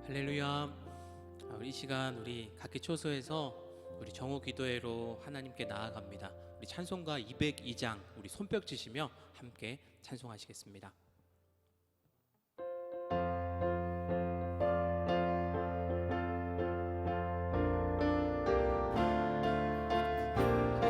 할렐루야. 우리 이 시간 우리 각기 초소에서 우리 정오 기도회로 하나님께 나아갑니다. 우리 찬송가 202장 우리 손뼉 치시며 함께 찬송하시겠습니다.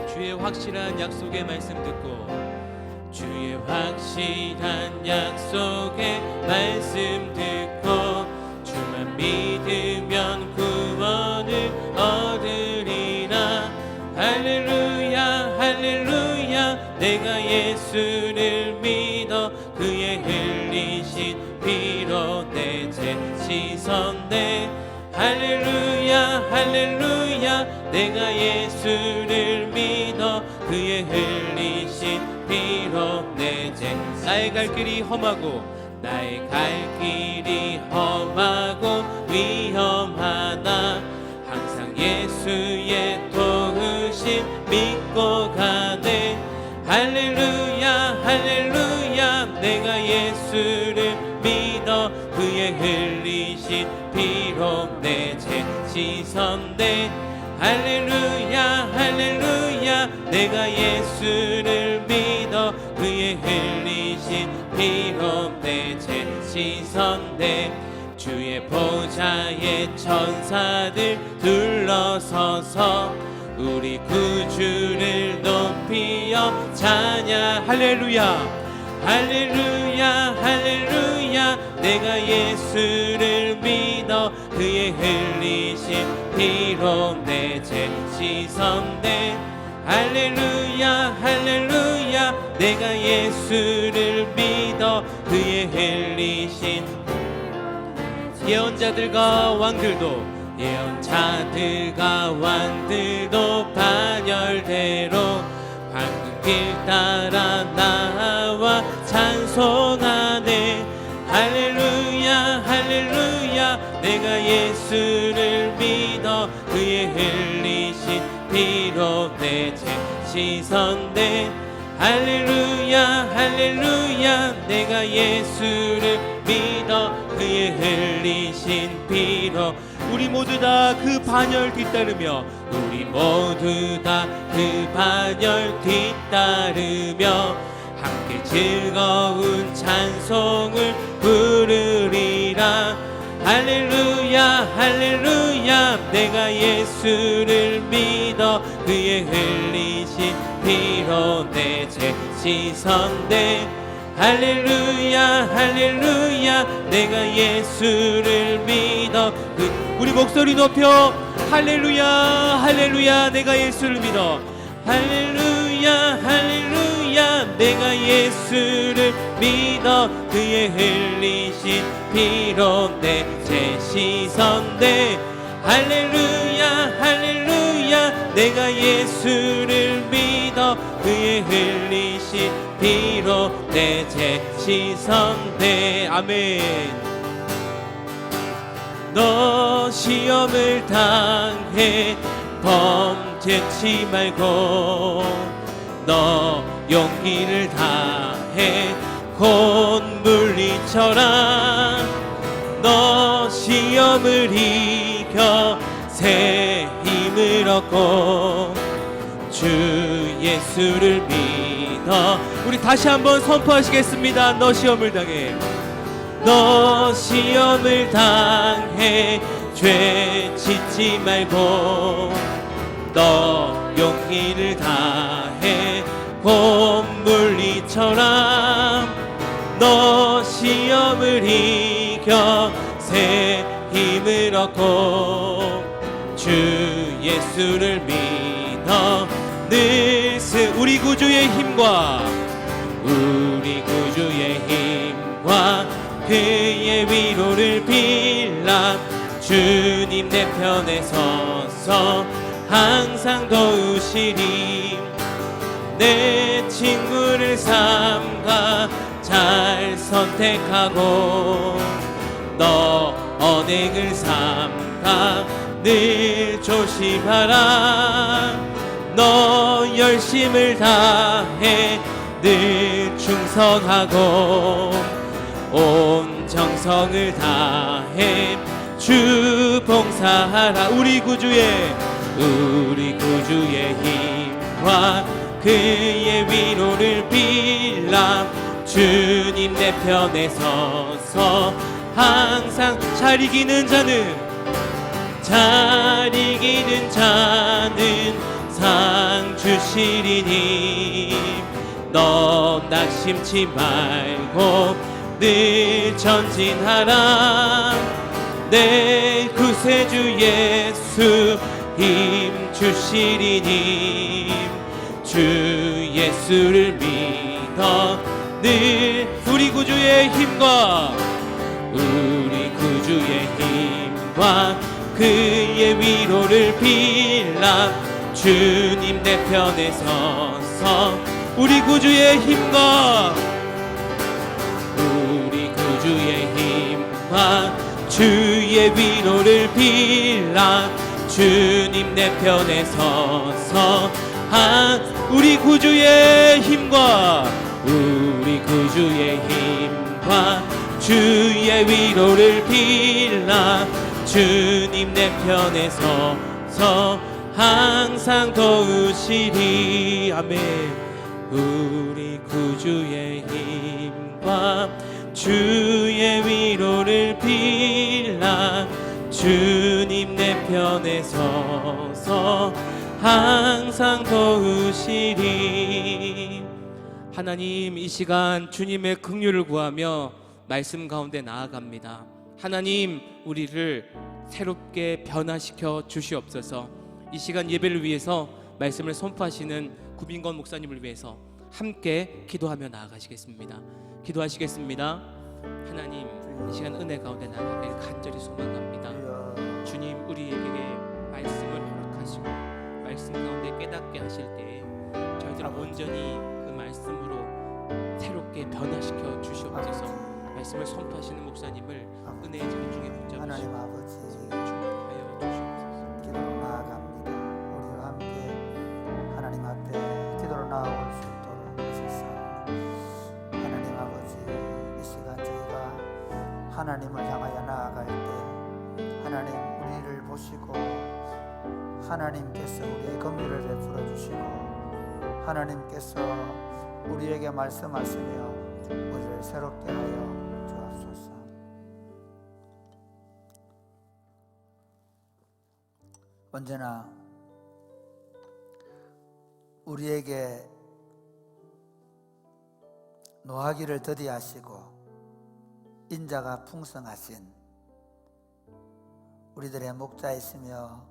주의 확실한 약속의 말씀 듣고, 주의 확실한 약속의 말씀 듣고 주만 믿으면 구원을 얻으리라. 할렐루야 할렐루야, 내가 예수를 믿어 그의 흘리신 피로 내 죄 씻었네. 할렐루야 할렐루야, 내가 예수를 믿어 그의 흘리신 피로 내 죄. 나의 갈 길이 험하고 나의 갈 길이 험하고 위험하나 항상 예수의 도우심 믿고 가네. 할렐루야 할렐루야, 내가 예수를 믿어 그의 흘리신 피로 내 죄 씻었네. 할렐루야 할렐루야, 내가 예수를 믿어 그의 흘리신 피로 내 죄 씻었네. 주의 보좌에 천사들 둘러서서 우리 구주를 높이어 찬양. 할렐루야 할렐루야 할렐루야, 내가 예수를 믿어 그의 흘리신 피로 내 죄 씻었네. 할렐루야 할렐루야, 내가 예수를 믿어 그의 흘리신. 예언자들과 왕들도 예언자들과 왕들도 반열대로 황금길 따라 나와 찬송하네. 할렐루야 할렐루야, 내가 예수를 믿어 그의 흘리신 피로 내 죄 씻었네. 할렐루야 할렐루야, 내가 예수를 믿어 그의 흘리신 피로. 우리 모두 다 그 반열 뒤따르며, 우리 모두 다 그 반열 뒤따르며 함께 즐거운 찬송을 부르리라. 할렐루야 할렐루야, 내가 예수를 믿어 그의 흘리신 피로 내 죄 씻었네. 할렐루야 할렐루야, 내가 예수를 믿어 우리 목소리 높여 할렐루야 할렐루야, 내가 예수를 믿어. 할렐루야 할렐루야, 내가 예수를 믿어 그의 흘리신 피로 내 죄 씻었네. 할렐루야 할렐루야, 내가 예수를 믿어 그의 흘리신 피로 내 죄 씻었네. 아멘. 너 시험을 당해 범죄치 말고, 너 용기를 다해 곧 물리쳐라. 너 시험을 이겨 새 힘을 얻고 주 예수를 믿어. 우리 다시 한번 선포하시겠습니다. 너 시험을 당해, 너 시험을 당해 죄 짓지 말고, 너 용기를 다해 곧 물리쳐라. 너 시험을 이겨 새 힘을 얻고 주 예수를 믿어 늘 우리 구주의 힘과 우리 구주의 힘과 그의 위로를 빌라. 주님 내 편에 서서 항상 도우시리. 내 친구를 삼가 잘 선택하고, 너 언행을 삼가 늘 조심하라. 너 열심을 다해 늘 충성하고 온 정성을 다해 주 주 봉사하라. 우리 구주의 힘과 그의 위로를 빌라. 주님 내 편에 서서 항상 잘 이기는 자는 상 주시리니. 너 낙심치 말고 늘 전진하라. 내 구세주 예수 힘 주시리니. 주 예수를 믿어 늘 우리 구주의 힘과 그의 위로를 빌라. 주님 내 편에 서서 우리 구주의 힘과 주의 위로를 빌라. 주님 내 편에 서서 우리 구주의 힘과 주의 위로를 빌라. 주님 내 편에 서서 항상 도우시리. 아멘. 우리 구주의 힘과 주의 위로를 빌라. 주님 내 편에 서서 항상 도우시리. 하나님, 이 시간 주님의 긍휼을 구하며 말씀 가운데 나아갑니다. 하나님, 우리를 새롭게 변화시켜 주시옵소서. 이 시간 예배를 위해서 말씀을 선포하시는 구빈건 목사님을 위해서 함께 기도하며 나아가시겠습니다. 기도하시겠습니다. 하나님, 이 시간 은혜 가운데 나아가길 간절히 소망합니다. 주님, 우리에게 말씀을 허락하시고 말씀 가운데 깨닫게 하실 때 저희들은 온전히 그 말씀으로 새롭게 변화시켜 주시옵소서. 말씀을 선포하시는 목사님을 은혜의 장중에 붙잡으시고 하나님 아버지 충만하여 주시옵소서. 기도로 나아갑니다. 우리와 함께 하나님 앞에 기도로 나아올 수 있도록 하셨사오니 하나님 아버지, 이 시간 저희가 하나님을 향하여 나아갈 때 하나님 우리를 보시고 하나님께서 우리의 긍휼을 베풀어 주시고 하나님께서 우리에게 말씀하시며 우리를 새롭게 하여 주옵소서. 언제나 우리에게 노하기를 더디하시고 인자가 풍성하신 우리들의 목자이시며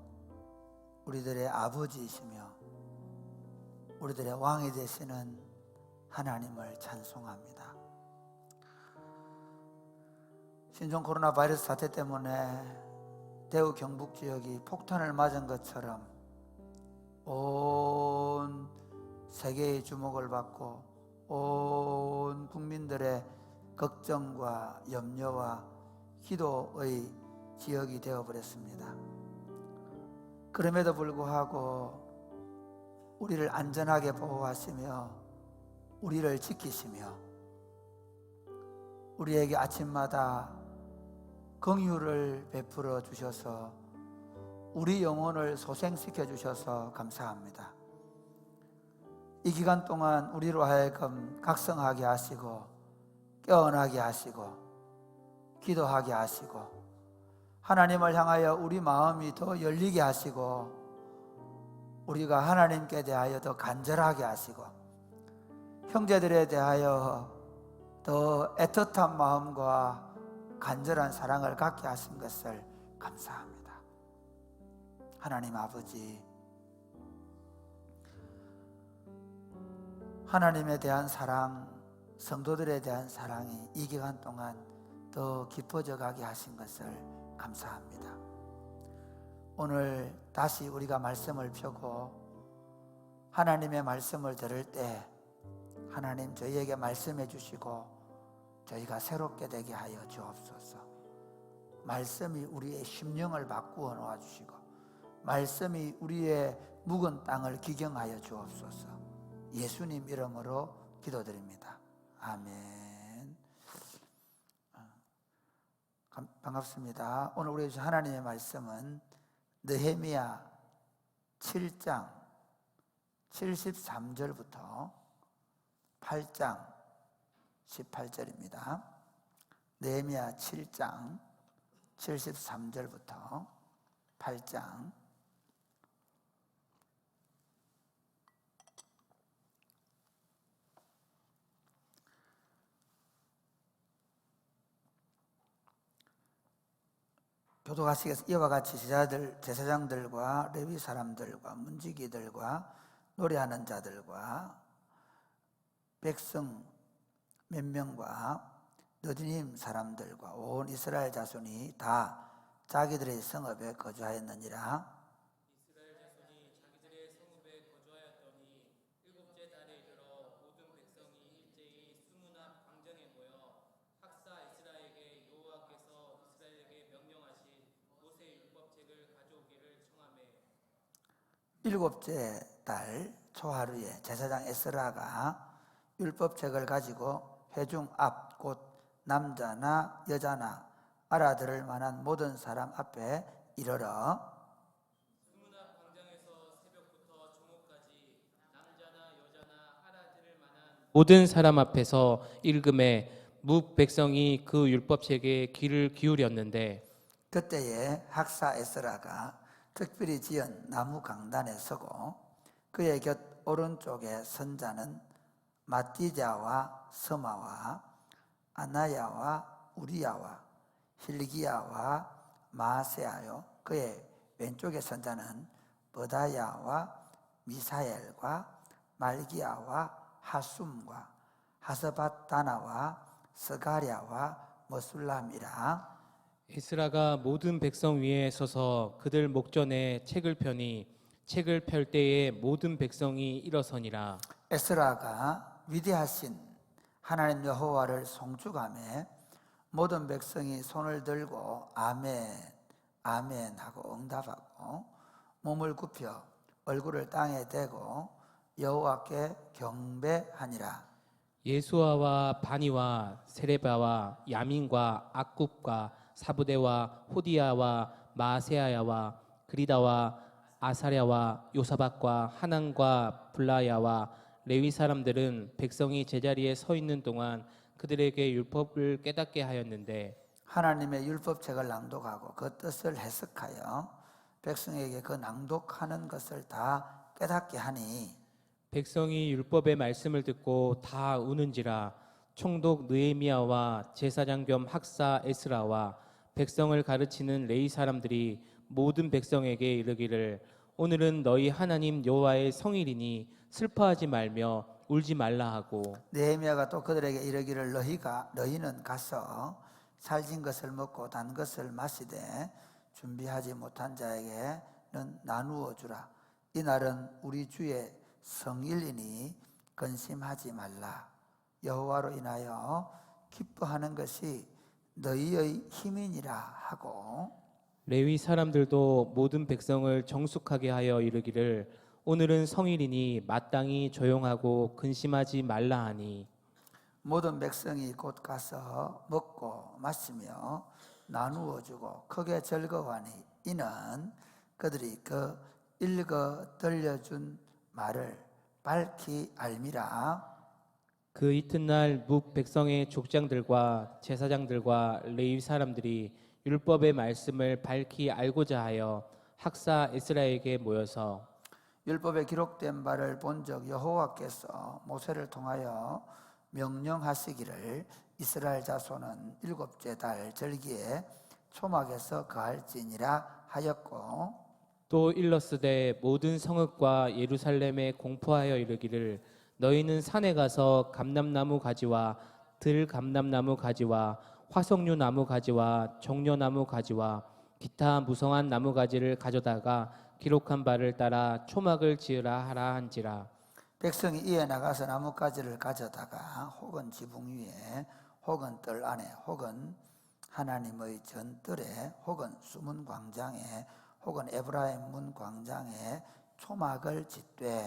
우리들의 아버지이시며 우리들의 왕이 되시는 하나님을 찬송합니다. 신종 코로나 바이러스 사태 때문에 대구 경북 지역이 폭탄을 맞은 것처럼 온 세계의 주목을 받고 온 국민들의 걱정과 염려와 기도의 지역이 되어버렸습니다. 그럼에도 불구하고 우리를 안전하게 보호하시며 우리를 지키시며 우리에게 아침마다 긍휼을 베풀어 주셔서 우리 영혼을 소생시켜 주셔서 감사합니다. 이 기간 동안 우리로 하여금 각성하게 하시고 깨어나게 하시고 기도하게 하시고 하나님을 향하여 우리 마음이 더 열리게 하시고 우리가 하나님께 대하여 더 간절하게 하시고 형제들에 대하여 더 애틋한 마음과 간절한 사랑을 갖게 하신 것을 감사합니다. 하나님 아버지, 하나님에 대한 사랑, 성도들에 대한 사랑이 이 기간 동안 더 깊어져 가게 하신 것을 감사합니다. 오늘 다시 우리가 말씀을 펴고 하나님의 말씀을 들을 때 하나님 저희에게 말씀해 주시고 저희가 새롭게 되게 하여 주옵소서. 말씀이 우리의 심령을 바꾸어 놓아 주시고 말씀이 우리의 묵은 땅을 기경하여 주옵소서. 예수님 이름으로 기도드립니다. 아멘. 반갑습니다. 오늘 우리 주신 하나님의 말씀은 느헤미야 7장 73절부터 8장 18절입니다. 느헤미야 7장 73절부터 8장 교도가시에서 이와 같이 제사장들과 레위 사람들과 문지기들과 노래하는 자들과 백성 몇 명과 느디님 사람들과 온 이스라엘 자손이 다 자기들의 성읍에 거주하였느니라. 이스라엘 자손이 자기들의 성읍에 거주하였더니 일곱째 달에 이르러 모든 백성이 일제히 수문앞 광장에 모여 학사 에스라에게 여호와께서 이스라엘에게 명령하신 모세 율법책을 가져오기를 청하매 일곱째 달 초하루에 제사장 에스라가 율법책을 가지고 회중 앞 곧 남자나 여자나 알아들을 만한 모든 사람 앞에 이르러 수문앞 광장에서 새벽부터 종호까지 남자나 여자나 알아들을 만한 모든 사람 앞에서 읽음에 무 백성이 그 율법책에 귀를 기울였는데 그때에 학사 에스라가 특별히 지은 나무 강단에 서고 그의 곁 오른쪽에 선자는 마띠자와 서마와 아나야와 우리야와 힐기야와 마세아요. 그의 왼쪽에 선자는 버다야와 미사엘과 말기야와 하숨과 하스바다나와 스가랴와 머술람이라. 에스라가 모든 백성 위에 서서 그들 목전에 책을 펴니 책을 펼 때에 모든 백성이 일어서니라. 에스라가 위대하신 하나님 여호와를 송축하며 모든 백성이 손을 들고 아멘 아멘 하고 응답하고 몸을 굽혀 얼굴을 땅에 대고 여호와께 경배하니라. 예수아와 바니와 세레바와 야민과 악굽과 사부대와 호디야와 마세아야와 그리다와 아사랴와 요사박과 하난과 블라야와 레위 사람들은 백성이 제자리에 서 있는 동안 그들에게 율법을 깨닫게 하였는데 하나님의 율법책을 낭독하고 그 뜻을 해석하여 백성에게 그 낭독하는 것을 다 깨닫게 하니 백성이 율법의 말씀을 듣고 다 우는지라. 총독 느헤미야와 제사장 겸 학사 에스라와 백성을 가르치는 레위 사람들이 모든 백성에게 이르기를 오늘은 너희 하나님 여호와의 성일이니 슬퍼하지 말며 울지 말라 하고 느헤미야가 또 그들에게 이르기를 너희는 가서 살진 것을 먹고 단 것을 마시되 준비하지 못한 자에게는 나누어 주라. 이 날은 우리 주의 성일이니 근심하지 말라. 여호와로 인하여 기뻐하는 것이 너희의 힘이니라 하고 레위 사람들도 모든 백성을 정숙하게 하여 이르기를 오늘은 성일이니 마땅히 조용하고 근심하지 말라 하니 모든 백성이 곧 가서 먹고 마시며 나누어 주고 크게 즐거워하니 이는 그들이 그 읽어 들려준 말을 밝히 알미라. 그 이튿날 묵 백성의 족장들과 제사장들과 레위 사람들이 율법의 말씀을 밝히 알고자 하여 학사 에스라에게 모여서 율법에 기록된 바를 본 적 여호와께서 모세를 통하여 명령하시기를 이스라엘 자손은 일곱째 달 절기에 초막에서 거할지니라 하였고 또 일러스되 모든 성읍과 예루살렘에 공포하여 이르기를 너희는 산에 가서 감람나무 가지와 들감람나무 가지와 화석류 나무 가지와 종려나무 가지와 기타 무성한 나무 가지를 가져다가 기록한 바를 따라 초막을 지으라 하라 한지라. 백성이 이에 나가서 나뭇가지를 가져다가 혹은 지붕 위에 혹은 뜰 안에 혹은 하나님의 전뜰에 혹은 수문 광장에 혹은 에브라임 문 광장에 초막을 짓되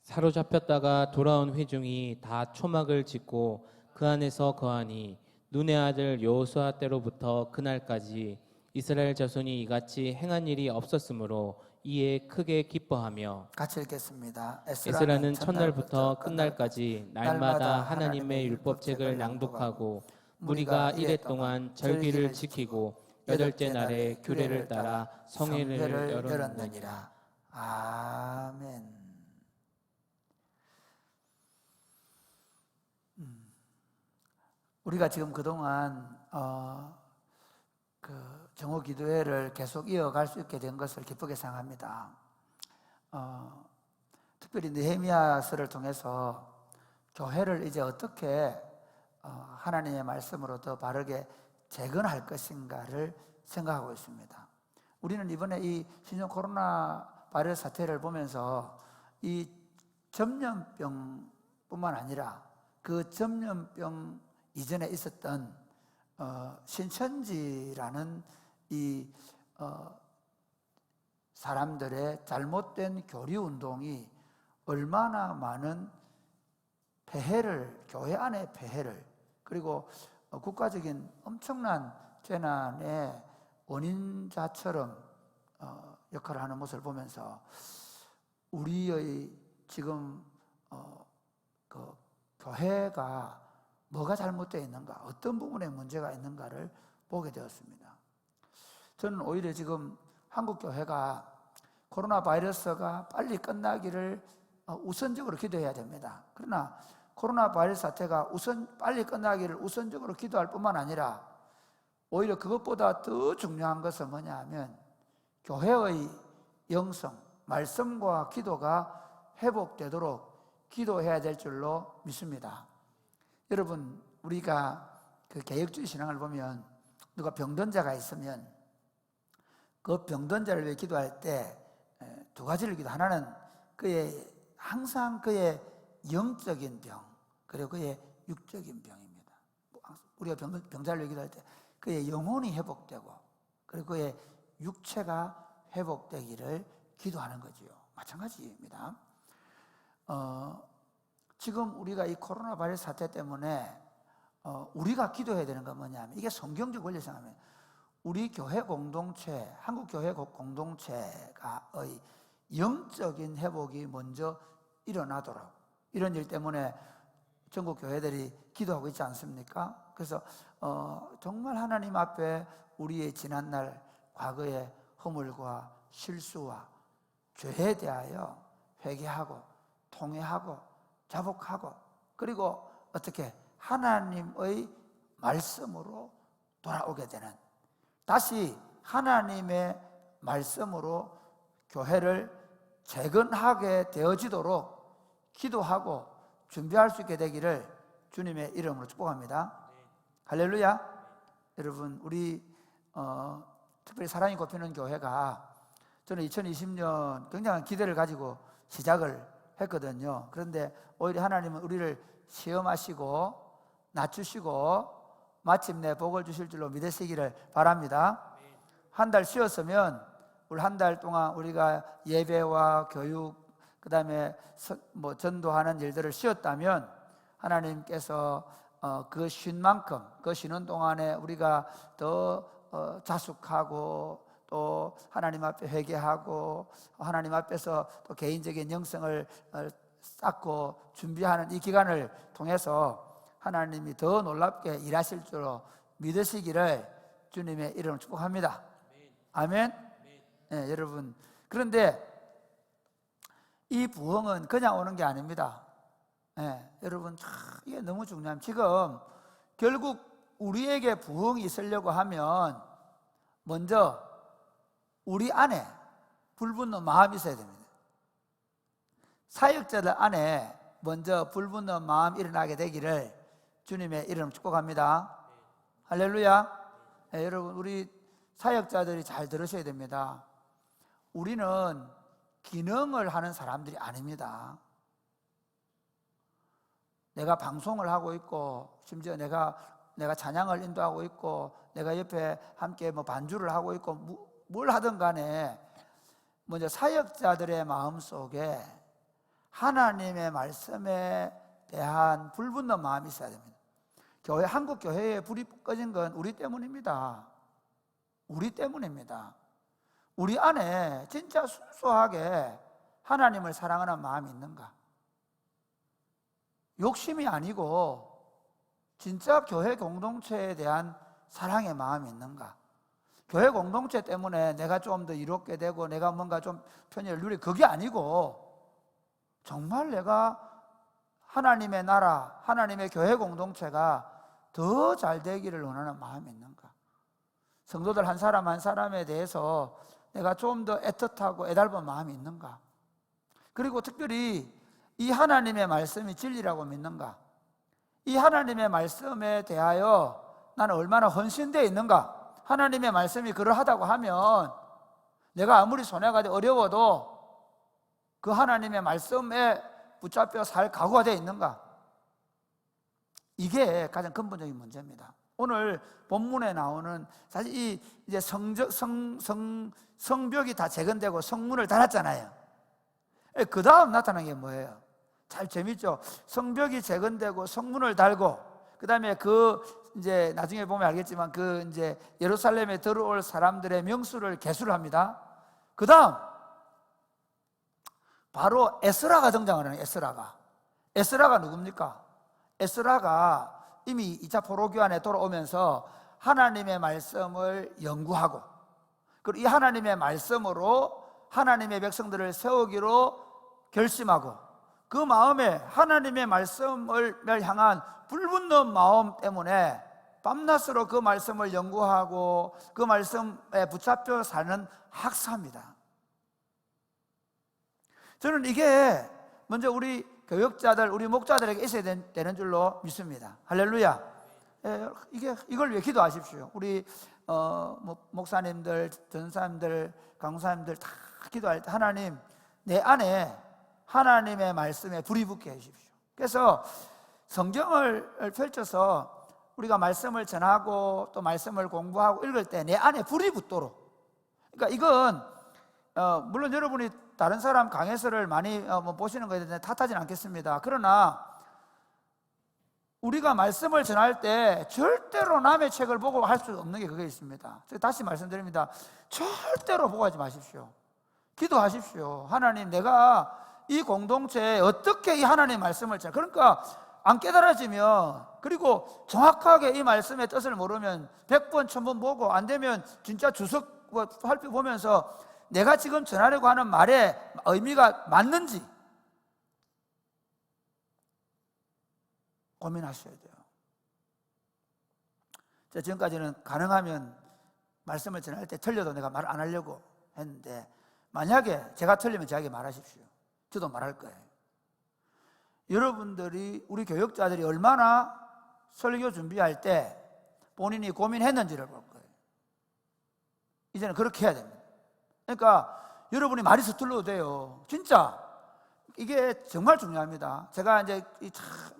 사로잡혔다가 돌아온 회중이 다 초막을 짓고 그 안에서 거하니 눈의 아들 여호수아 때로부터 그날까지 이스라엘 자손이 이같이 행한 일이 없었으므로 이에 크게 기뻐하며 같이 읽겠습니다. 에스라는 첫날부터 끝날까지 날마다 하나님의 율법책을 낭독하고 무리가 이레 동안 절기를 지키고 여덟째 날에 규례를 따라 성회를 열었느니라. 아멘. 우리가 지금 그동안 그 정오 기도회를 계속 이어갈 수 있게 된 것을 기쁘게 생각합니다. 특별히 느헤미야서를 통해서 교회를 이제 어떻게 하나님의 말씀으로 더 바르게 재건할 것인가를 생각하고 있습니다. 우리는 이번에 이 신종 코로나 바이러스 사태를 보면서 이 전염병뿐만 아니라 그 전염병 이전에 있었던 신천지라는 이 사람들의 잘못된 교리 운동이 얼마나 많은 폐해를, 교회 안의 폐해를, 그리고 국가적인 엄청난 재난의 원인자처럼 역할을 하는 모습을 보면서 우리의 지금 그 교회가 뭐가 잘못되어 있는가, 어떤 부분에 문제가 있는가를 보게 되었습니다. 저는 오히려 지금 한국 교회가 코로나 바이러스가 빨리 끝나기를 우선적으로 기도해야 됩니다. 그러나 코로나 바이러스 사태가 빨리 끝나기를 우선적으로 기도할 뿐만 아니라 오히려 그것보다 더 중요한 것은 뭐냐 하면 교회의 영성, 말씀과 기도가 회복되도록 기도해야 될 줄로 믿습니다. 여러분, 우리가 그 개혁주의 신앙을 보면 누가 병든 자가 있으면 그 병든 자를 위해 기도할 때 두 가지를 기도. 하나는 항상 그의 영적인 병, 그리고 그의 육적인 병입니다. 우리가 병자를 위해 기도할 때 그의 영혼이 회복되고 그리고 그의 육체가 회복되기를 기도하는 거지요. 마찬가지입니다. 지금 우리가 이 코로나 바이러스 사태 때문에 우리가 기도해야 되는 건 뭐냐면, 이게 성경적 원리 생각하면 우리 교회 공동체, 한국 교회 공동체가의 영적인 회복이 먼저 일어나도록, 이런 일 때문에 전국 교회들이 기도하고 있지 않습니까? 그래서 정말 하나님 앞에 우리의 지난날 과거의 허물과 실수와 죄에 대하여 회개하고 통회하고 자복하고, 그리고 어떻게 하나님의 말씀으로 돌아오게 되는, 다시 하나님의 말씀으로 교회를 재건하게 되어지도록 기도하고 준비할 수 있게 되기를 주님의 이름으로 축복합니다. 할렐루야. 여러분, 우리 특별히 사랑이 꼽히는 교회가 저는 2020년 굉장한 기대를 가지고 시작을 했거든요. 그런데 오히려 하나님은 우리를 시험하시고 낮추시고 마침내 복을 주실 줄로 믿으시기를 바랍니다. 한 달 쉬었으면 우리 한 달 동안 우리가 예배와 교육, 그 다음에 전도하는 일들을 쉬었다면 하나님께서 그 쉰 만큼, 그 쉬는 동안에 우리가 더 자숙하고 또 하나님 앞에 회개하고 하나님 앞에서 또 개인적인 영성을 쌓고 준비하는 이 기간을 통해서 하나님이 더 놀랍게 일하실 줄로 믿으시기를 주님의 이름으로 축복합니다. 아멘. 네, 여러분, 그런데 이 부흥은 그냥 오는 게 아닙니다. 네, 여러분, 이게 너무 중요합니다. 지금 결국 우리에게 부흥이 있으려고 하면 먼저 우리 안에 불붙는 마음이 있어야 됩니다. 사역자들 안에 먼저 불붙는 마음이 일어나게 되기를 주님의 이름 축복합니다. 할렐루야. 네, 여러분, 우리 사역자들이 잘 들으셔야 됩니다. 우리는 기능을 하는 사람들이 아닙니다. 내가 방송을 하고 있고, 심지어 내가 찬양을 인도하고 있고, 내가 옆에 함께 반주를 하고 있고, 뭘 하든 간에 먼저 사역자들의 마음속에 하나님의 말씀에 대한 불붙는 마음이 있어야 됩니다. 한국 교회에 불이 꺼진 건 우리 때문입니다. 우리 때문입니다. 우리 안에 진짜 순수하게 하나님을 사랑하는 마음이 있는가? 욕심이 아니고 진짜 교회 공동체에 대한 사랑의 마음이 있는가? 교회 공동체 때문에 내가 좀 더 이롭게 되고 내가 뭔가 좀 편의를 누리고 그게 아니고 정말 내가 하나님의 나라, 하나님의 교회 공동체가 더 잘 되기를 원하는 마음이 있는가? 성도들 한 사람 한 사람에 대해서 내가 좀 더 애틋하고 애달픈 마음이 있는가? 그리고 특별히 이 하나님의 말씀이 진리라고 믿는가? 이 하나님의 말씀에 대하여 나는 얼마나 헌신되어 있는가? 하나님의 말씀이 그러하다고 하면 내가 아무리 손해가 돼 어려워도 그 하나님의 말씀에 붙잡혀 살 각오가 되어 있는가? 이게 가장 근본적인 문제입니다. 오늘 본문에 나오는 사실 이 이제 성벽이 다 재건되고 성문을 닫았잖아요. 그 다음 나타난 게 뭐예요? 잘 재밌죠? 성벽이 재건되고 성문을 달고 그 다음에 이제 나중에 보면 알겠지만 이제 예루살렘에 들어올 사람들의 명수를 계수를 합니다. 그 다음 바로 에스라가 등장을 해요. 에스라가 누굽니까? 에스라가 이미 2차 포로기환에 돌아오면서 하나님의 말씀을 연구하고 그리고 이 하나님의 말씀으로 하나님의 백성들을 세우기로 결심하고 그 마음에 하나님의 말씀을 향한 불붙는 마음 때문에 밤낮으로 그 말씀을 연구하고 그 말씀에 붙잡혀 사는 학사입니다. 저는 이게 먼저 우리 교역자들, 우리 목자들에게 있어야 되는 줄로 믿습니다. 할렐루야. 이걸 위해 기도하십시오. 우리 목사님들, 전사님들, 강사님들 다 기도할 때 하나님 내 안에 하나님의 말씀에 불이 붙게 해주십시오. 그래서 성경을 펼쳐서 우리가 말씀을 전하고 또 말씀을 공부하고 읽을 때 내 안에 불이 붙도록. 그러니까 이건 물론 여러분이 다른 사람 강해서를 많이 보시는 것에 대해서 탓하지는 않겠습니다. 그러나 우리가 말씀을 전할 때 절대로 남의 책을 보고 할 수 없는 게 그게 있습니다. 다시 말씀드립니다. 절대로 보고 하지 마십시오. 기도하십시오. 하나님, 내가 이 공동체에 어떻게 이 하나님의 말씀을 전해, 그러니까 안 깨달아지면, 그리고 정확하게 이 말씀의 뜻을 모르면 100번 1000번 보고 안 되면 진짜 주석 살펴 보면서 내가 지금 전하려고 하는 말의 의미가 맞는지 고민하셔야 돼요. 제가 지금까지는 가능하면 말씀을 전할 때 틀려도 내가 말 안 하려고 했는데 만약에 제가 틀리면 저에게 말하십시오. 저도 말할 거예요. 여러분들이 우리 교역자들이 얼마나 설교 준비할 때 본인이 고민했는지를 볼 거예요. 이제는 그렇게 해야 됩니다. 그러니까 여러분이 말이 서툴러도 돼요. 진짜 이게 정말 중요합니다. 제가 이제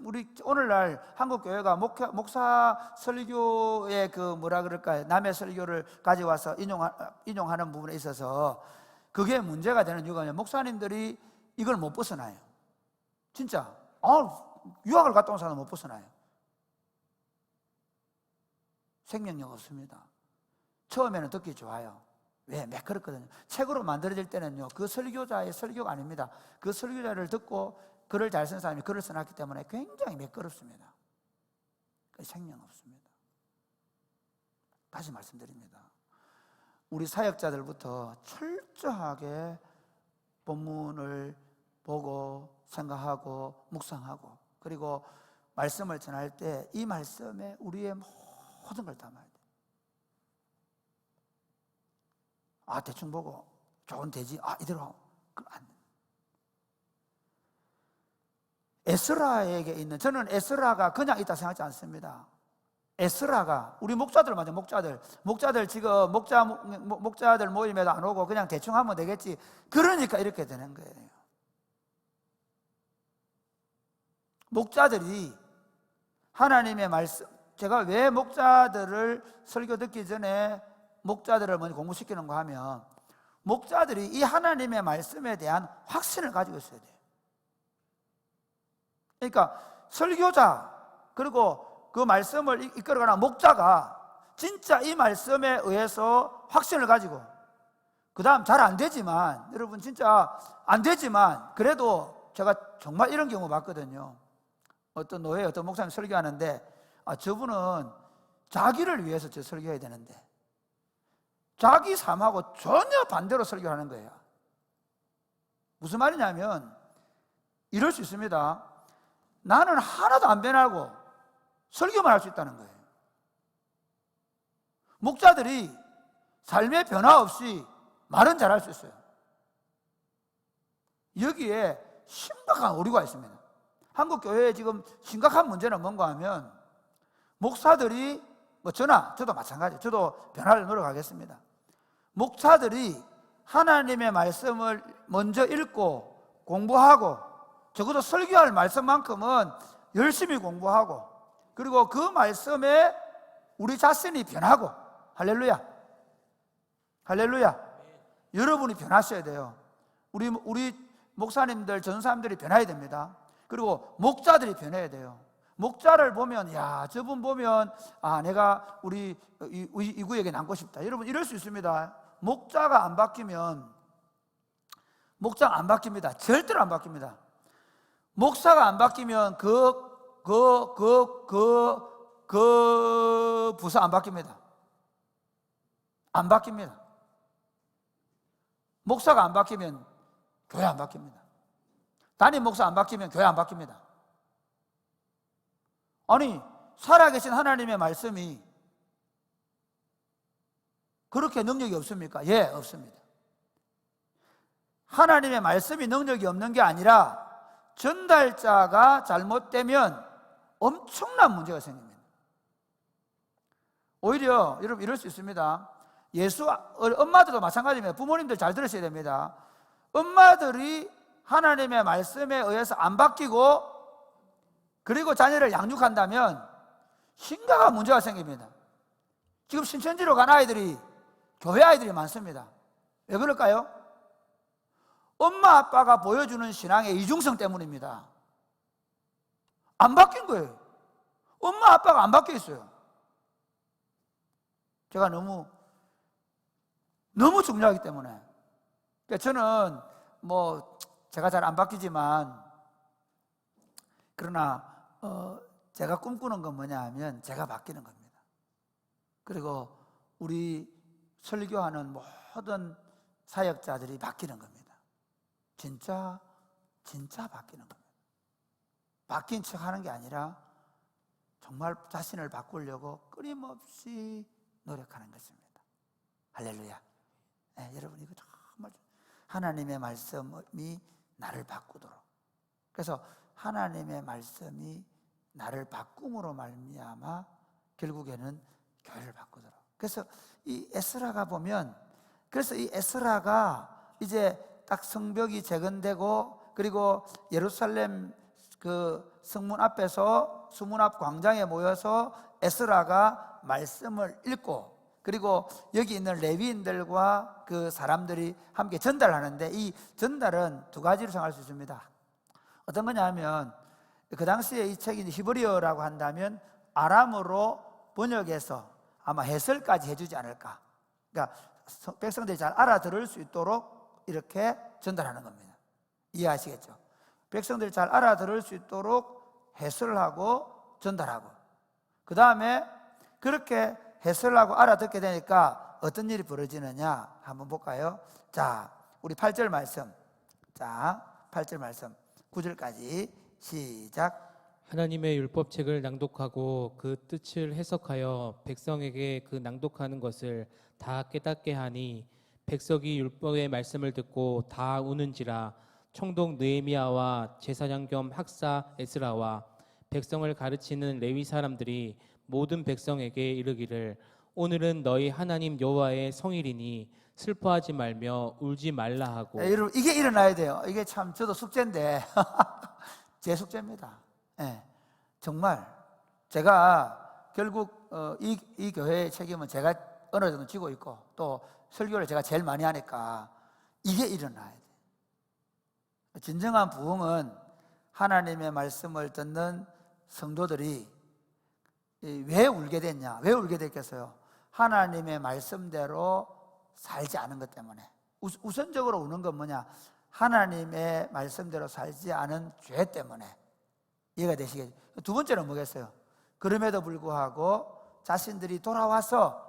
우리 오늘날 한국 교회가 목사 설교의 뭐라 그럴까요? 남의 설교를 가져와서 인용하는 부분에 있어서 그게 문제가 되는 이유가 뭐냐면 목사님들이 이걸 못 벗어나요. 진짜 유학을 갔다 온 사람은 못 벗어나요. 생명력 없습니다. 처음에는 듣기 좋아요. 왜? 매끄럽거든요. 책으로 만들어질 때는요, 그 설교자의 설교가 아닙니다. 그 설교자를 듣고 글을 잘 쓴 사람이 글을 써놨기 때문에 굉장히 매끄럽습니다. 생명 없습니다. 다시 말씀드립니다. 우리 사역자들부터 철저하게 본문을 보고 생각하고 묵상하고 그리고 말씀을 전할 때 이 말씀에 우리의 모든 걸 담아야 돼요. 대충 보고 좋은 대지 이대로 하고 그럼 안 돼요. 에스라에게 있는, 저는 에스라가 그냥 있다 생각하지 않습니다. 에스라가 우리 목자들 맞아요. 목자들 지금 목자들 모임에도 안 오고 그냥 대충 하면 되겠지. 그러니까 이렇게 되는 거예요. 목자들이 하나님의 말씀, 제가 왜 목자들을 설교 듣기 전에 목자들을 먼저 공부시키는가 하면 목자들이 이 하나님의 말씀에 대한 확신을 가지고 있어야 돼요. 그러니까 설교자 그리고 그 말씀을 이끌어가는 목자가 진짜 이 말씀에 의해서 확신을 가지고, 그 다음 잘 안 되지만, 여러분 진짜 안 되지만 그래도 제가 정말 이런 경우 봤거든요. 어떤 노예, 어떤 목사님 설교하는데, 저분은 자기를 위해서 저 설교해야 되는데 자기 삶하고 전혀 반대로 설교하는 거예요. 무슨 말이냐면 이럴 수 있습니다. 나는 하나도 안 변하고 설교만 할 수 있다는 거예요. 목자들이 삶의 변화 없이 말은 잘할 수 있어요. 여기에 심각한 오류가 있습니다. 한국 교회에 지금 심각한 문제는 뭔가 하면, 목사들이, 저도 마찬가지예요. 저도 변화를 노력하겠습니다. 목사들이 하나님의 말씀을 먼저 읽고 공부하고, 적어도 설교할 말씀만큼은 열심히 공부하고, 그리고 그 말씀에 우리 자신이 변하고, 할렐루야, 할렐루야. 여러분이 변하셔야 돼요. 우리 목사님들, 전사님들이 변해야 됩니다. 그리고 목자들이 변해야 돼요. 목자를 보면, 야, 저분 보면 내가 우리 이 구역에 남고 싶다. 여러분 이럴 수 있습니다. 목자가 안 바뀌면, 목자가 안 바뀝니다. 절대로 안 바뀝니다. 목사가 안 바뀌면 그 부서 안 바뀝니다. 안 바뀝니다. 목사가 안 바뀌면 교회 안 바뀝니다. 담임 목사 안 바뀌면 교회 안 바뀝니다. 아니, 살아계신 하나님의 말씀이 그렇게 능력이 없습니까? 예, 없습니다. 하나님의 말씀이 능력이 없는 게 아니라 전달자가 잘못되면 엄청난 문제가 생깁니다. 오히려 여러분 이럴 수 있습니다. 엄마들도 마찬가지입니다. 부모님들 잘 들으셔야 됩니다. 엄마들이 하나님의 말씀에 의해서 안 바뀌고 그리고 자녀를 양육한다면 심각한 문제가 생깁니다. 지금 신천지로 간 아이들이 교회 아이들이 많습니다. 왜 그럴까요? 엄마 아빠가 보여주는 신앙의 이중성 때문입니다. 안 바뀐 거예요. 엄마 아빠가 안 바뀌어 있어요. 제가 너무 중요하기 때문에. 저는 제가 잘 안 바뀌지만, 그러나 제가 꿈꾸는 건 뭐냐 하면 제가 바뀌는 겁니다. 그리고 우리 설교하는 모든 사역자들이 바뀌는 겁니다. 진짜 바뀌는 겁니다. 바뀐 척 하는 게 아니라 정말 자신을 바꾸려고 끊임없이 노력하는 것입니다. 할렐루야. 네, 여러분 이거 정말 하나님의 말씀이 나를 바꾸도록. 그래서 하나님의 말씀이 나를 바꿈으로 말미암아 결국에는 교회를 바꾸도록. 그래서 이 에스라가 보면, 그래서 이 에스라가 이제 딱 성벽이 재건되고, 그리고 예루살렘 그 성문 앞에서 성문 앞 광장에 모여서 에스라가 말씀을 읽고, 그리고 여기 있는 레위인들과 그 사람들이 함께 전달하는데, 이 전달은 두 가지로 생각할 수 있습니다. 어떤 거냐 하면, 그 당시에 이 책이 히브리어라고 한다면 아람어로 번역해서 아마 해설까지 해주지 않을까. 그러니까 백성들이 잘 알아들을 수 있도록 이렇게 전달하는 겁니다. 이해하시겠죠? 백성들이 잘 알아들을 수 있도록 해설을 하고 전달하고, 그 다음에 그렇게 해설을 하고 알아듣게 되니까 어떤 일이 벌어지느냐 한번 볼까요? 자, 우리 8절 말씀. 자, 8절 말씀 9절까지 시작. 하나님의 율법책을 낭독하고 그 뜻을 해석하여 백성에게 그 낭독하는 것을 다 깨닫게 하니, 백성이 율법의 말씀을 듣고 다 우는지라. 총독 느헤미야와 제사장 겸 학사 에스라와 백성을 가르치는 레위 사람들이 모든 백성에게 이르기를, 오늘은 너희 하나님 여호와의 성일이니 슬퍼하지 말며 울지 말라 하고. 여러분 이게 일어나야 돼요. 이게 참 저도 숙제인데 제 숙제입니다. 네, 정말 제가 결국 이 교회의 책임은 제가 어느 정도 지고 있고, 또 설교를 제가 제일 많이 하니까 이게 일어나야 돼요. 진정한 부흥은 하나님의 말씀을 듣는 성도들이 왜 울게 됐냐? 왜 울게 됐겠어요? 하나님의 말씀대로 살지 않은 것 때문에. 우선적으로 우는 건 뭐냐? 하나님의 말씀대로 살지 않은 죄 때문에. 이해가 되시겠죠? 두 번째는 뭐겠어요? 그럼에도 불구하고 자신들이 돌아와서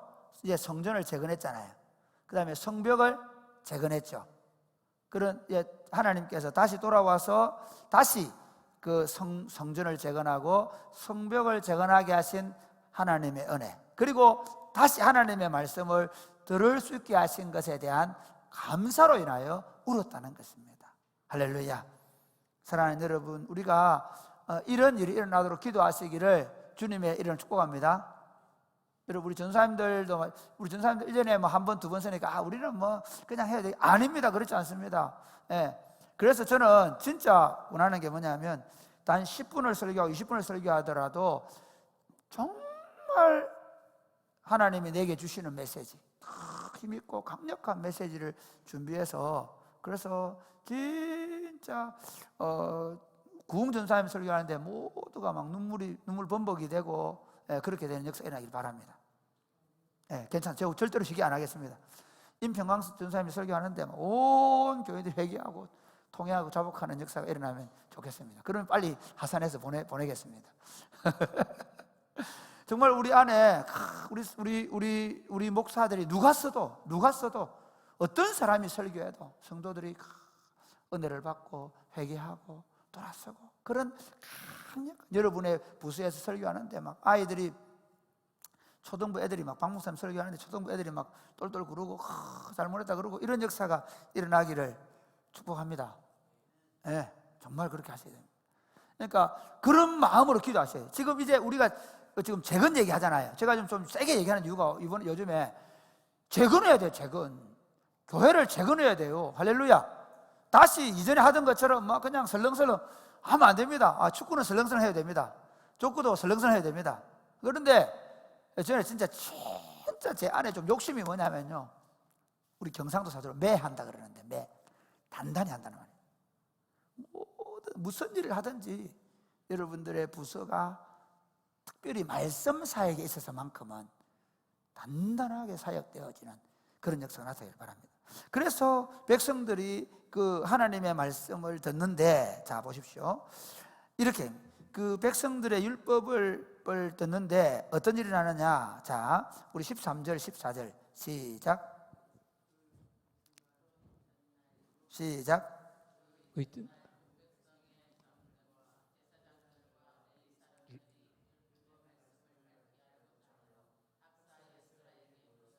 이제 성전을 재건했잖아요. 그 다음에 성벽을 재건했죠. 그런 하나님께서 다시 돌아와서 다시 그 성전을 재건하고 성벽을 재건하게 하신 하나님의 은혜, 그리고 다시 하나님의 말씀을 들을 수 있게 하신 것에 대한 감사로 인하여 울었다는 것입니다. 할렐루야. 사랑하는 여러분, 우리가 이런 일이 일어나도록 기도하시기를 주님의 이름을 축복합니다. 여러분, 우리 전사님들 1년에 뭐 한 번, 두 번 쓰니까 우리는 뭐 그냥 해야 돼. 아닙니다. 그렇지 않습니다. 예. 그래서 저는 진짜 원하는 게 뭐냐면 단 10분을 설교하고 20분을 설교하더라도 정말 하나님이 내게 주시는 메시지, 힘있고 강력한 메시지를 준비해서, 그래서 진짜 구흥전사님 설교하는데 모두가 막 눈물 범벅이 되고 그렇게 되는 역사가 일어나길 바랍니다. 괜찮아요. 제가 절대로 시기 안 하겠습니다. 임평강 전사님이 설교하는데 온 교회들이 회개하고 통회하고 자복하는 역사가 일어나면 좋겠습니다. 그러면 빨리 하산해서 보내겠습니다. 정말 우리 안에 우리 목사들이 누가 써도 어떤 사람이 설교해도 성도들이 은혜를 받고 회개하고 돌아서고, 그런 강력한, 여러분의 부서에서 설교하는데 막 아이들이, 초등부 애들이 막 박 목사님 설교하는데 초등부 애들이 막 똘똘 구르고 잘못했다 그러고, 이런 역사가 일어나기를 축복합니다. 네, 정말 그렇게 하셔야 됩니다. 그러니까 그런 마음으로 기도하셔요. 지금 이제 우리가 지금 재건 얘기하잖아요. 제가 좀 세게 얘기하는 이유가 요즘에 재건해야 돼요. 교회를 재건해야 돼요. 할렐루야. 다시 이전에 하던 것처럼 막 그냥 설렁설렁 하면 안 됩니다. 축구는 설렁설렁 해야 됩니다. 족구도 설렁설렁 해야 됩니다. 그런데 저는 진짜 제 안에 좀 욕심이 뭐냐면요, 우리 경상도 사투리로 매한다 그러는데, 단단히 한다는 말이에요. 무슨 일을 하든지 여러분들의 부서가 특별히 말씀 사역에 있어서만큼은 단단하게 사역되어지는 그런 역사가 나타나길 바랍니다. 그래서 백성들이 그 하나님의 말씀을 듣는데, 자 보십시오. 이렇게 그 백성들의 율법을 듣는데 어떤 일이 나느냐. 자, 우리 13절 14절 시작.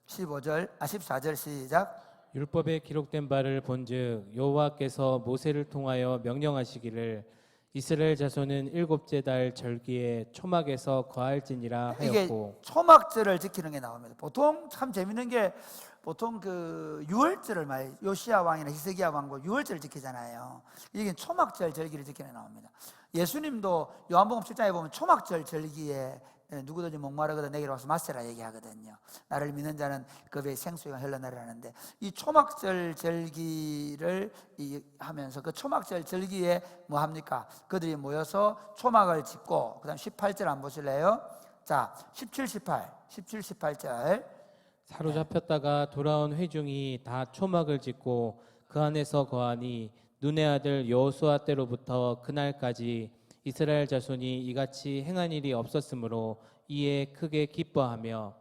14절 시작. 율법에 기록된 바를 본즉 여호와께서 모세를 통하여 명령하시기를 이스라엘 자손은 일곱째 달 절기에 초막에서 거할지니라 이게 하였고. 초막절을 지키는 게 나옵니다. 보통 참 재밌는 게, 보통 그 유월절을 요시야 왕이나 히스기야 왕도 유월절을 지키잖아요. 이게 초막절 절기를 지키는 게 나옵니다. 예수님도 요한복음 7장에 보면 초막절 절기에 누구든지 목마르거든 내게로 와서 마시라 얘기하거든요. 나를 믿는 자는 그 배에 생수가 흘러나리라 하는데, 이 초막절 절기를 하면서 그 초막절 절기에 뭐 합니까? 그들이 모여서 초막을 짓고, 그 다음 18절 안 보실래요? 자, 17, 18절. 사로잡혔다가 돌아온 회중이 다 초막을 짓고 그 안에서 거하니 눈의 아들 여호수아 때로부터 그날까지 이스라엘 자손이 이같이 행한 일이 없었으므로 이에 크게 기뻐하며,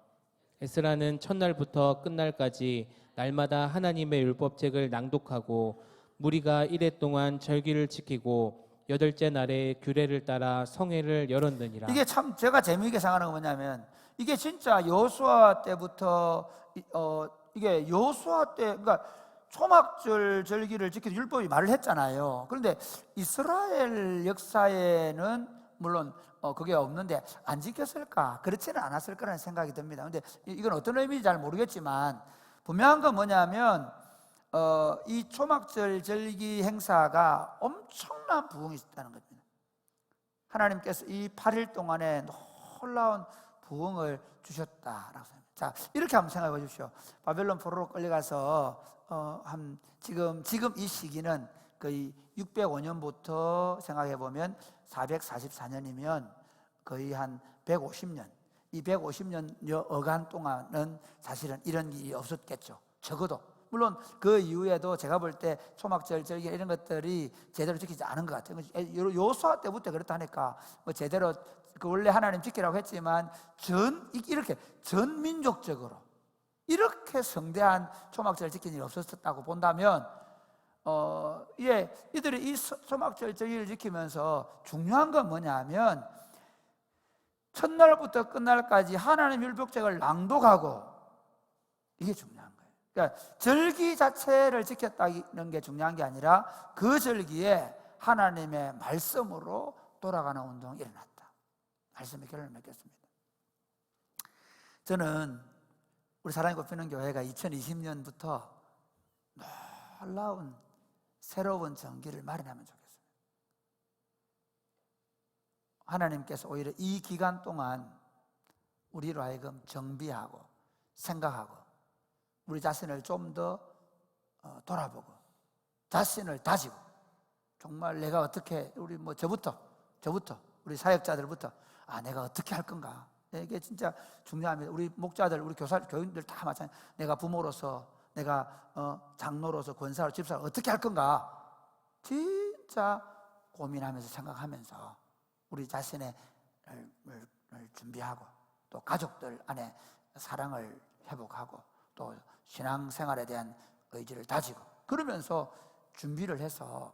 에스라는 첫날부터 끝날까지 날마다 하나님의 율법책을 낭독하고 무리가 이레 동안 절기를 지키고 여덟째 날에 규례를 따라 성회를 열었느니라. 이게 참 제가 재미있게 생각하는 건 뭐냐면, 이게 진짜 여호수아 때부터 이게 여호수아 때, 그러니까 초막절 절기를 지키는 율법이 말을 했잖아요. 그런데 이스라엘 역사에는 물론 그게 없는데 안 지켰을까? 그렇지는 않았을 거라는 생각이 듭니다. 그런데 이건 어떤 의미인지 잘 모르겠지만 분명한 건 뭐냐면 이 초막절 절기 행사가 엄청난 부흥이 있다는 겁니다. 하나님께서 이 8일 동안에 놀라운 부흥을 주셨다라고 생각합니다. 자, 이렇게 한번 생각해 보십시오. 바벨론 포로로 끌려가서 지금 이 시기는 거의 605년부터 생각해 보면 444년이면 거의 한 150년. 이 150년여간 동안은 사실은 이런 일이 없었겠죠. 적어도 물론 그 이후에도 제가 볼 때 초막절 절기 이런 것들이 제대로 지키지 않은 것 같아요. 요수아 때부터 그렇다니까 뭐 제대로 그 원래 하나님 지키라고 했지만 이렇게 전 민족적으로 이렇게 성대한 초막절 지킨 일이 없었다고 본다면 이들이 이 초막절 절기를 지키면서 중요한 건 뭐냐면 첫날부터 끝날까지 하나님 율법책을 낭독하고 이게 중요한 거예요. 그러니까 절기 자체를 지켰다는 게 중요한 게 아니라 그 절기에 하나님의 말씀으로 돌아가는 운동이 일어났다. 말씀의 결론을 맺겠습니다. 저는 우리 사랑이 꼽히는 교회가 2020년부터 놀라운 새로운 전기를 마련하면 좋겠어요. 하나님께서 오히려 이 기간 동안 우리로 하여금 정비하고 생각하고 우리 자신을 좀 더 돌아보고 자신을 다지고 정말 내가 어떻게 우리 저부터 우리 사역자들부터 내가 어떻게 할 건가, 이게 진짜 중요합니다. 우리 목자들, 우리 교인들 다 마찬가지. 내가 부모로서, 내가 장로로서, 권사로, 집사로 어떻게 할 건가 진짜 고민하면서 생각하면서 우리 자신을 준비하고 또 가족들 안에 사랑을 회복하고 또 신앙생활에 대한 의지를 다지고 그러면서 준비를 해서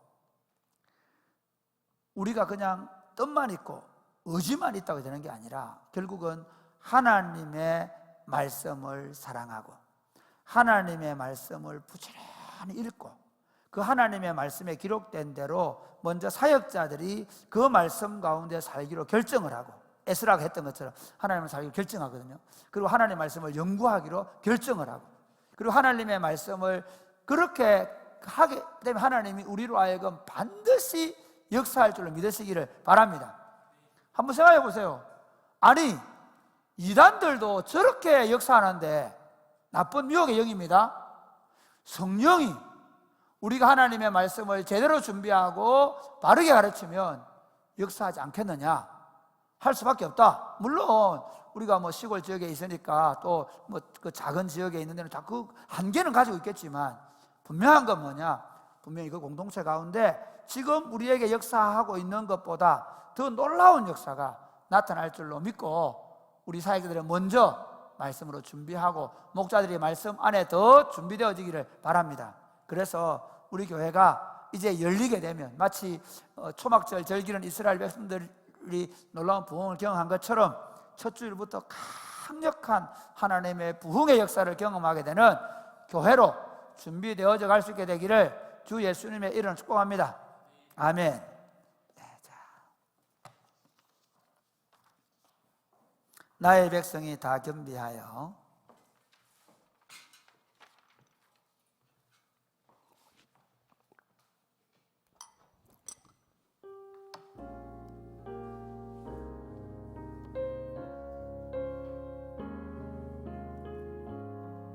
우리가 그냥 뜻만 있고 의지만 있다고 되는 게 아니라 결국은 하나님의 말씀을 사랑하고 하나님의 말씀을 부지런히 읽고 그 하나님의 말씀에 기록된 대로 먼저 사역자들이 그 말씀 가운데 살기로 결정을 하고 에스라가 했던 것처럼 하나님을 살기로 결정하거든요. 그리고 하나님의 말씀을 연구하기로 결정을 하고 그리고 하나님의 말씀을 그렇게 하게 되면 하나님이 우리로 하여금 반드시 역사할 줄로 믿으시기를 바랍니다. 한번 생각해 보세요. 아니 이단들도 저렇게 역사하는데 나쁜 미혹의 영입니다. 성령이 우리가 하나님의 말씀을 제대로 준비하고 바르게 가르치면 역사하지 않겠느냐? 할 수밖에 없다. 물론 우리가 시골 지역에 있으니까 또 그 작은 지역에 있는 데는 다 그 한계는 가지고 있겠지만 분명한 건 뭐냐? 분명히 그 공동체 가운데 지금 우리에게 역사하고 있는 것보다 더 놀라운 역사가 나타날 줄로 믿고 우리 사역자들은 먼저 말씀으로 준비하고 목자들이 말씀 안에 더 준비되어지기를 바랍니다. 그래서 우리 교회가 이제 열리게 되면 마치 초막절 절기는 이스라엘 백성들이 놀라운 부흥을 경험한 것처럼 첫 주일부터 강력한 하나님의 부흥의 역사를 경험하게 되는 교회로 준비되어져 갈 수 있게 되기를 주 예수님의 이름으로 축복합니다. 아멘. 나의 백성이 다 겸비하여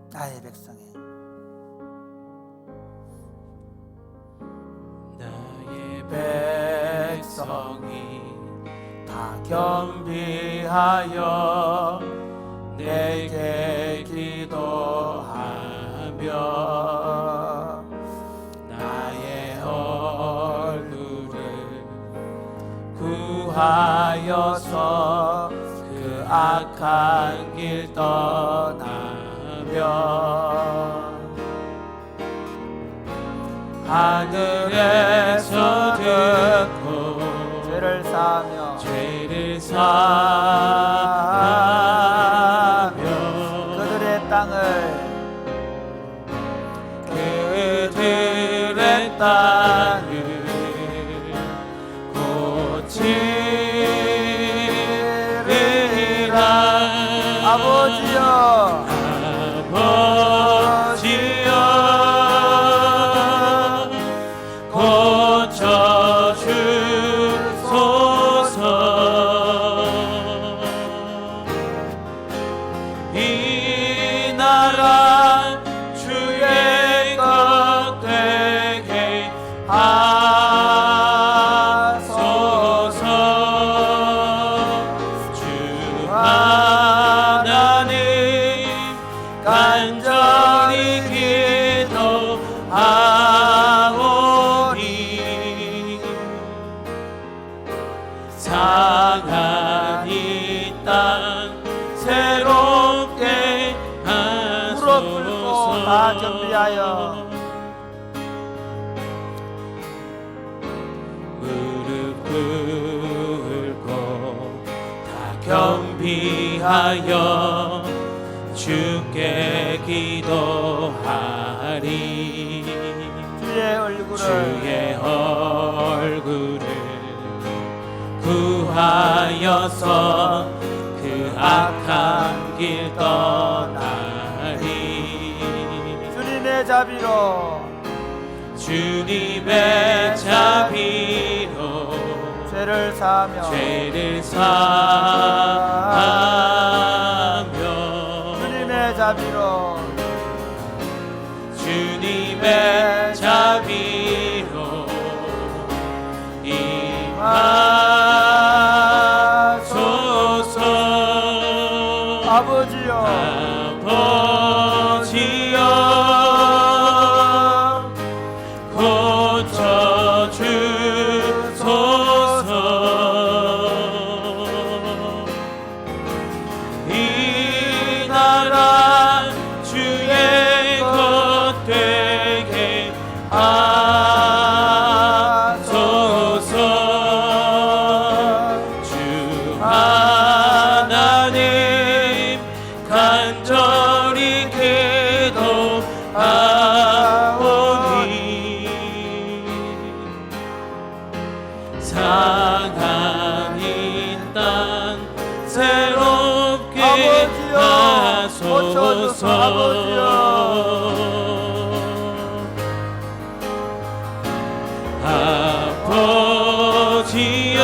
나의 백성이 다 겸비하여 내게 기도하며 나의 얼굴을 구하여서 그 악한 길 떠나며 하늘에서 듣고 죄를 사하며 그들의 땅을 고치리라. 아버지여 이 나라 주의 것 되게 하소서. 주 간절히 기도하오니 상한 이 땅 새롭게 무릎 꿇고 다 하소서. 겸비하여 무릎 꿇고 다 겸비하여 주께 기도하리. 주의 얼굴을 주의 얼굴을 구하여서 그 악한 길 떠나리. 주님의 자비로 주님의 자비로 죄를 사하며 죄를 사하며 주님의 자비로 주님의 자비로 임하소서. 아버지여 아버지여 고쳐주소서. 이 나라 주의 것 되게 하소서. 주 하나님 간절히 기도하오니 상한 이 땅 새롭게 아버지여, 하소서. 아버지여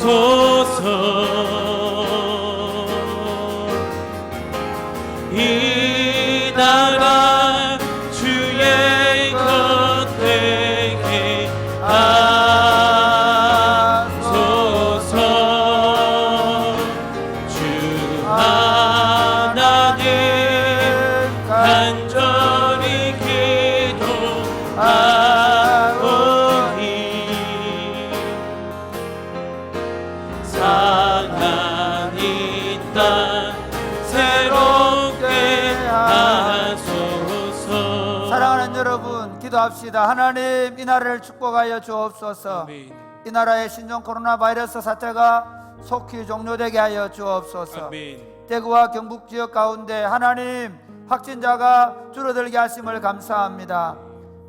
고쳐주소서. 이 나라 주의 것 되게 하소서. 주 하나님 간절히 기도하오니 상한 이 땅 새롭게 하소서. 사랑하는 여러분, 기도합시다. 하나님, 이 나라를 축복하여 주옵소서. 아멘. 이 나라의 신종 코로나 바이러스 사태가 속히 종료되게 하여 주옵소서. 아멘. 대구와 경북 지역 가운데 하나님 확진자가 줄어들게 하심을 감사합니다.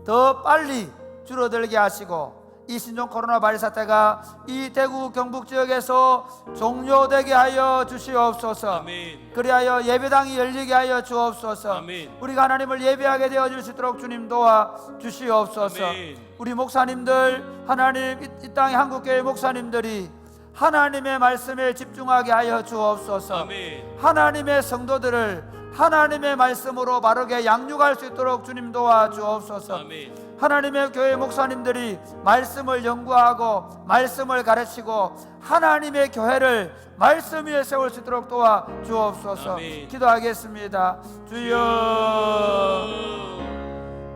더 빨리 줄어들게 하시고 이 신종 코로나 바이러스 사태가 이 대구 경북 지역에서 종료되게 하여 주시옵소서. 아멘. 그리하여 예배당이 열리게 하여 주옵소서. 아멘. 우리가 하나님을 예배하게 되어 줄 수 있도록 주님 도와 주시옵소서. 아멘. 우리 목사님들, 하나님 이 땅의 한국교회 목사님들이 하나님의 말씀에 집중하게 하여 주옵소서. 아멘. 하나님의 성도들을 하나님의 말씀으로 바르게 양육할 수 있도록 주님 도와 주옵소서. 아멘. 하나님의 교회 목사님들이 말씀을 연구하고 말씀을 가르치고 하나님의 교회를 말씀 위에 세울 수 있도록 도와 주옵소서. 아멘. 기도하겠습니다. 주여,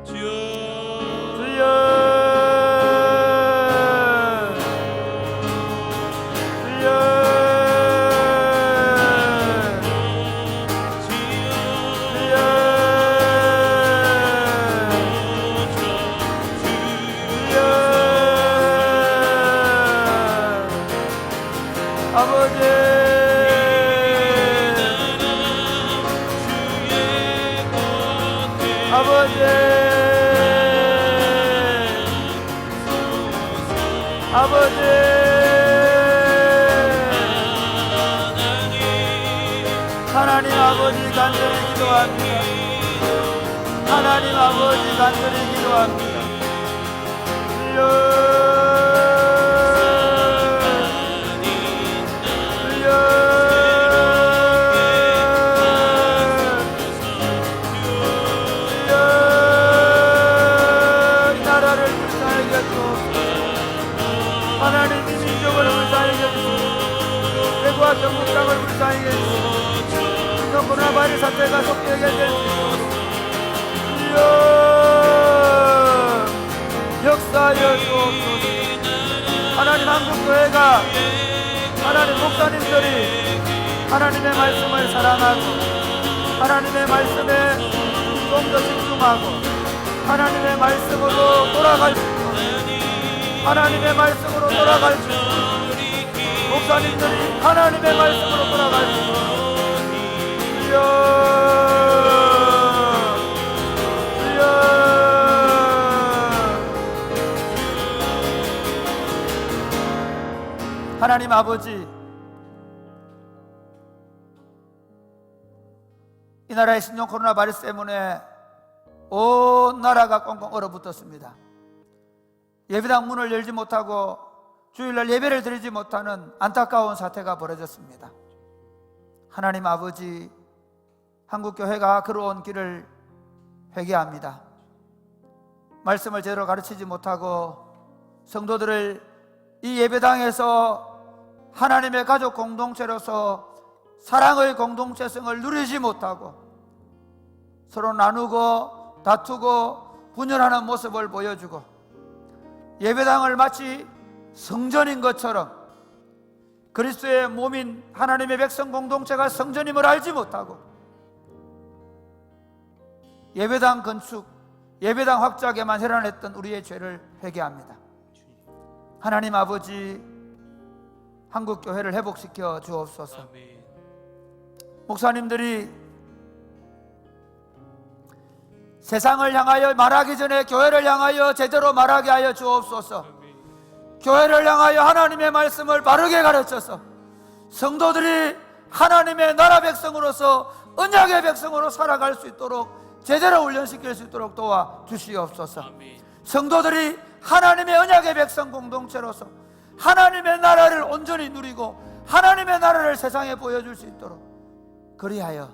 주여, 주여, 아버지, 하나님 아버지 간절히 기도합니다. 하나님 아버지 간절히 기도합니다. 이 나라를 불쌍하게 하시옵소서. 하나님 이 민족을 불쌍하게 하시옵소서. 서울과 경북 땅을 불쌍히 해주시고 코로나 바이러스 사태가 속되게 해주시고 역사하여 주옵소서. 하나님 한국교회가 하나님 목사님들이 하나님의 말씀을 사랑하고 하나님의 말씀에 좀 더 집중하고 하나님의 말씀으로 돌아갈 수 있고 하나님의 말씀으로 돌아갈 수 있고 목사님들이 하나님의 말씀으로 돌아갈 수 있고 주여 하나님 아버지, 이 나라의 신종 코로나 바이러스 때문에 온 나라가 꽁꽁 얼어붙었습니다. 예배당 문을 열지 못하고 주일날 예배를 드리지 못하는 안타까운 사태가 벌어졌습니다. 하나님 아버지, 한국교회가 걸어온 길을 회개합니다. 말씀을 제대로 가르치지 못하고 성도들을 이 예배당에서 하나님의 가족 공동체로서 사랑의 공동체성을 누리지 못하고 서로 나누고 다투고 분열하는 모습을 보여주고 예배당을 마치 성전인 것처럼 그리스도의 몸인 하나님의 백성 공동체가 성전임을 알지 못하고 예배당 건축, 예배당 확장에만 혈안했던 우리의 죄를 회개합니다. 하나님 아버지, 한국교회를 회복시켜 주옵소서. 목사님들이 세상을 향하여 말하기 전에 교회를 향하여 제대로 말하게 하여 주옵소서. 교회를 향하여 하나님의 말씀을 바르게 가르쳐서 성도들이 하나님의 나라 백성으로서 언약의 백성으로 살아갈 수 있도록 제대로 훈련시킬 수 있도록 도와주시옵소서. 성도들이 하나님의 언약의 백성 공동체로서 하나님의 나라를 온전히 누리고 하나님의 나라를 세상에 보여줄 수 있도록 그리하여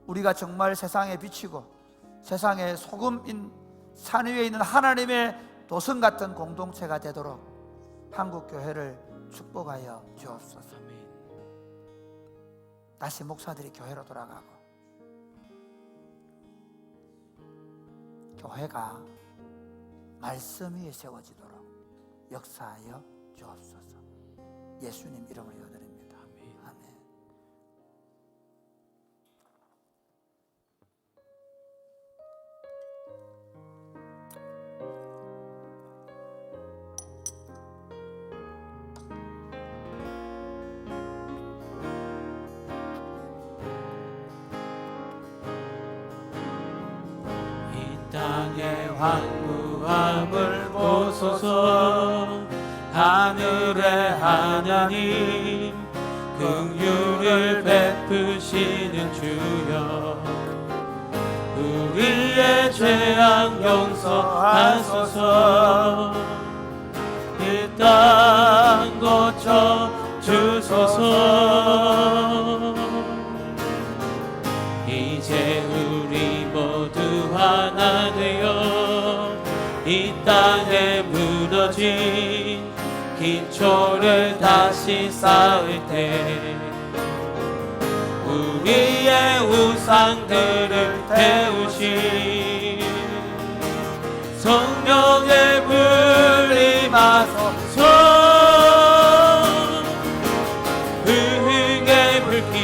우리가 정말 세상에 비치고 세상의 소금인 산 위에 있는 하나님의 도성 같은 공동체가 되도록 한국교회를 축복하여 주옵소서. 다시 목사들이 교회로 돌아가고 교회가 말씀 위에 세워지도록 역사하여 주옵소서. 예수님 이름으로 기도드립니다. 아멘. 이 땅의 황무함을 보소서. 하늘의 하나님, 긍휼을 베푸시는 주여, 우리의 죄악 용서하소서. 이 땅 고쳐 주소서. 이제 우리 모두 하나 되어 이 땅에 무너진 기초를 다시 쌓을 때 우리의 우상들을 태우신 성령의 불 임하소서. 흥의 불길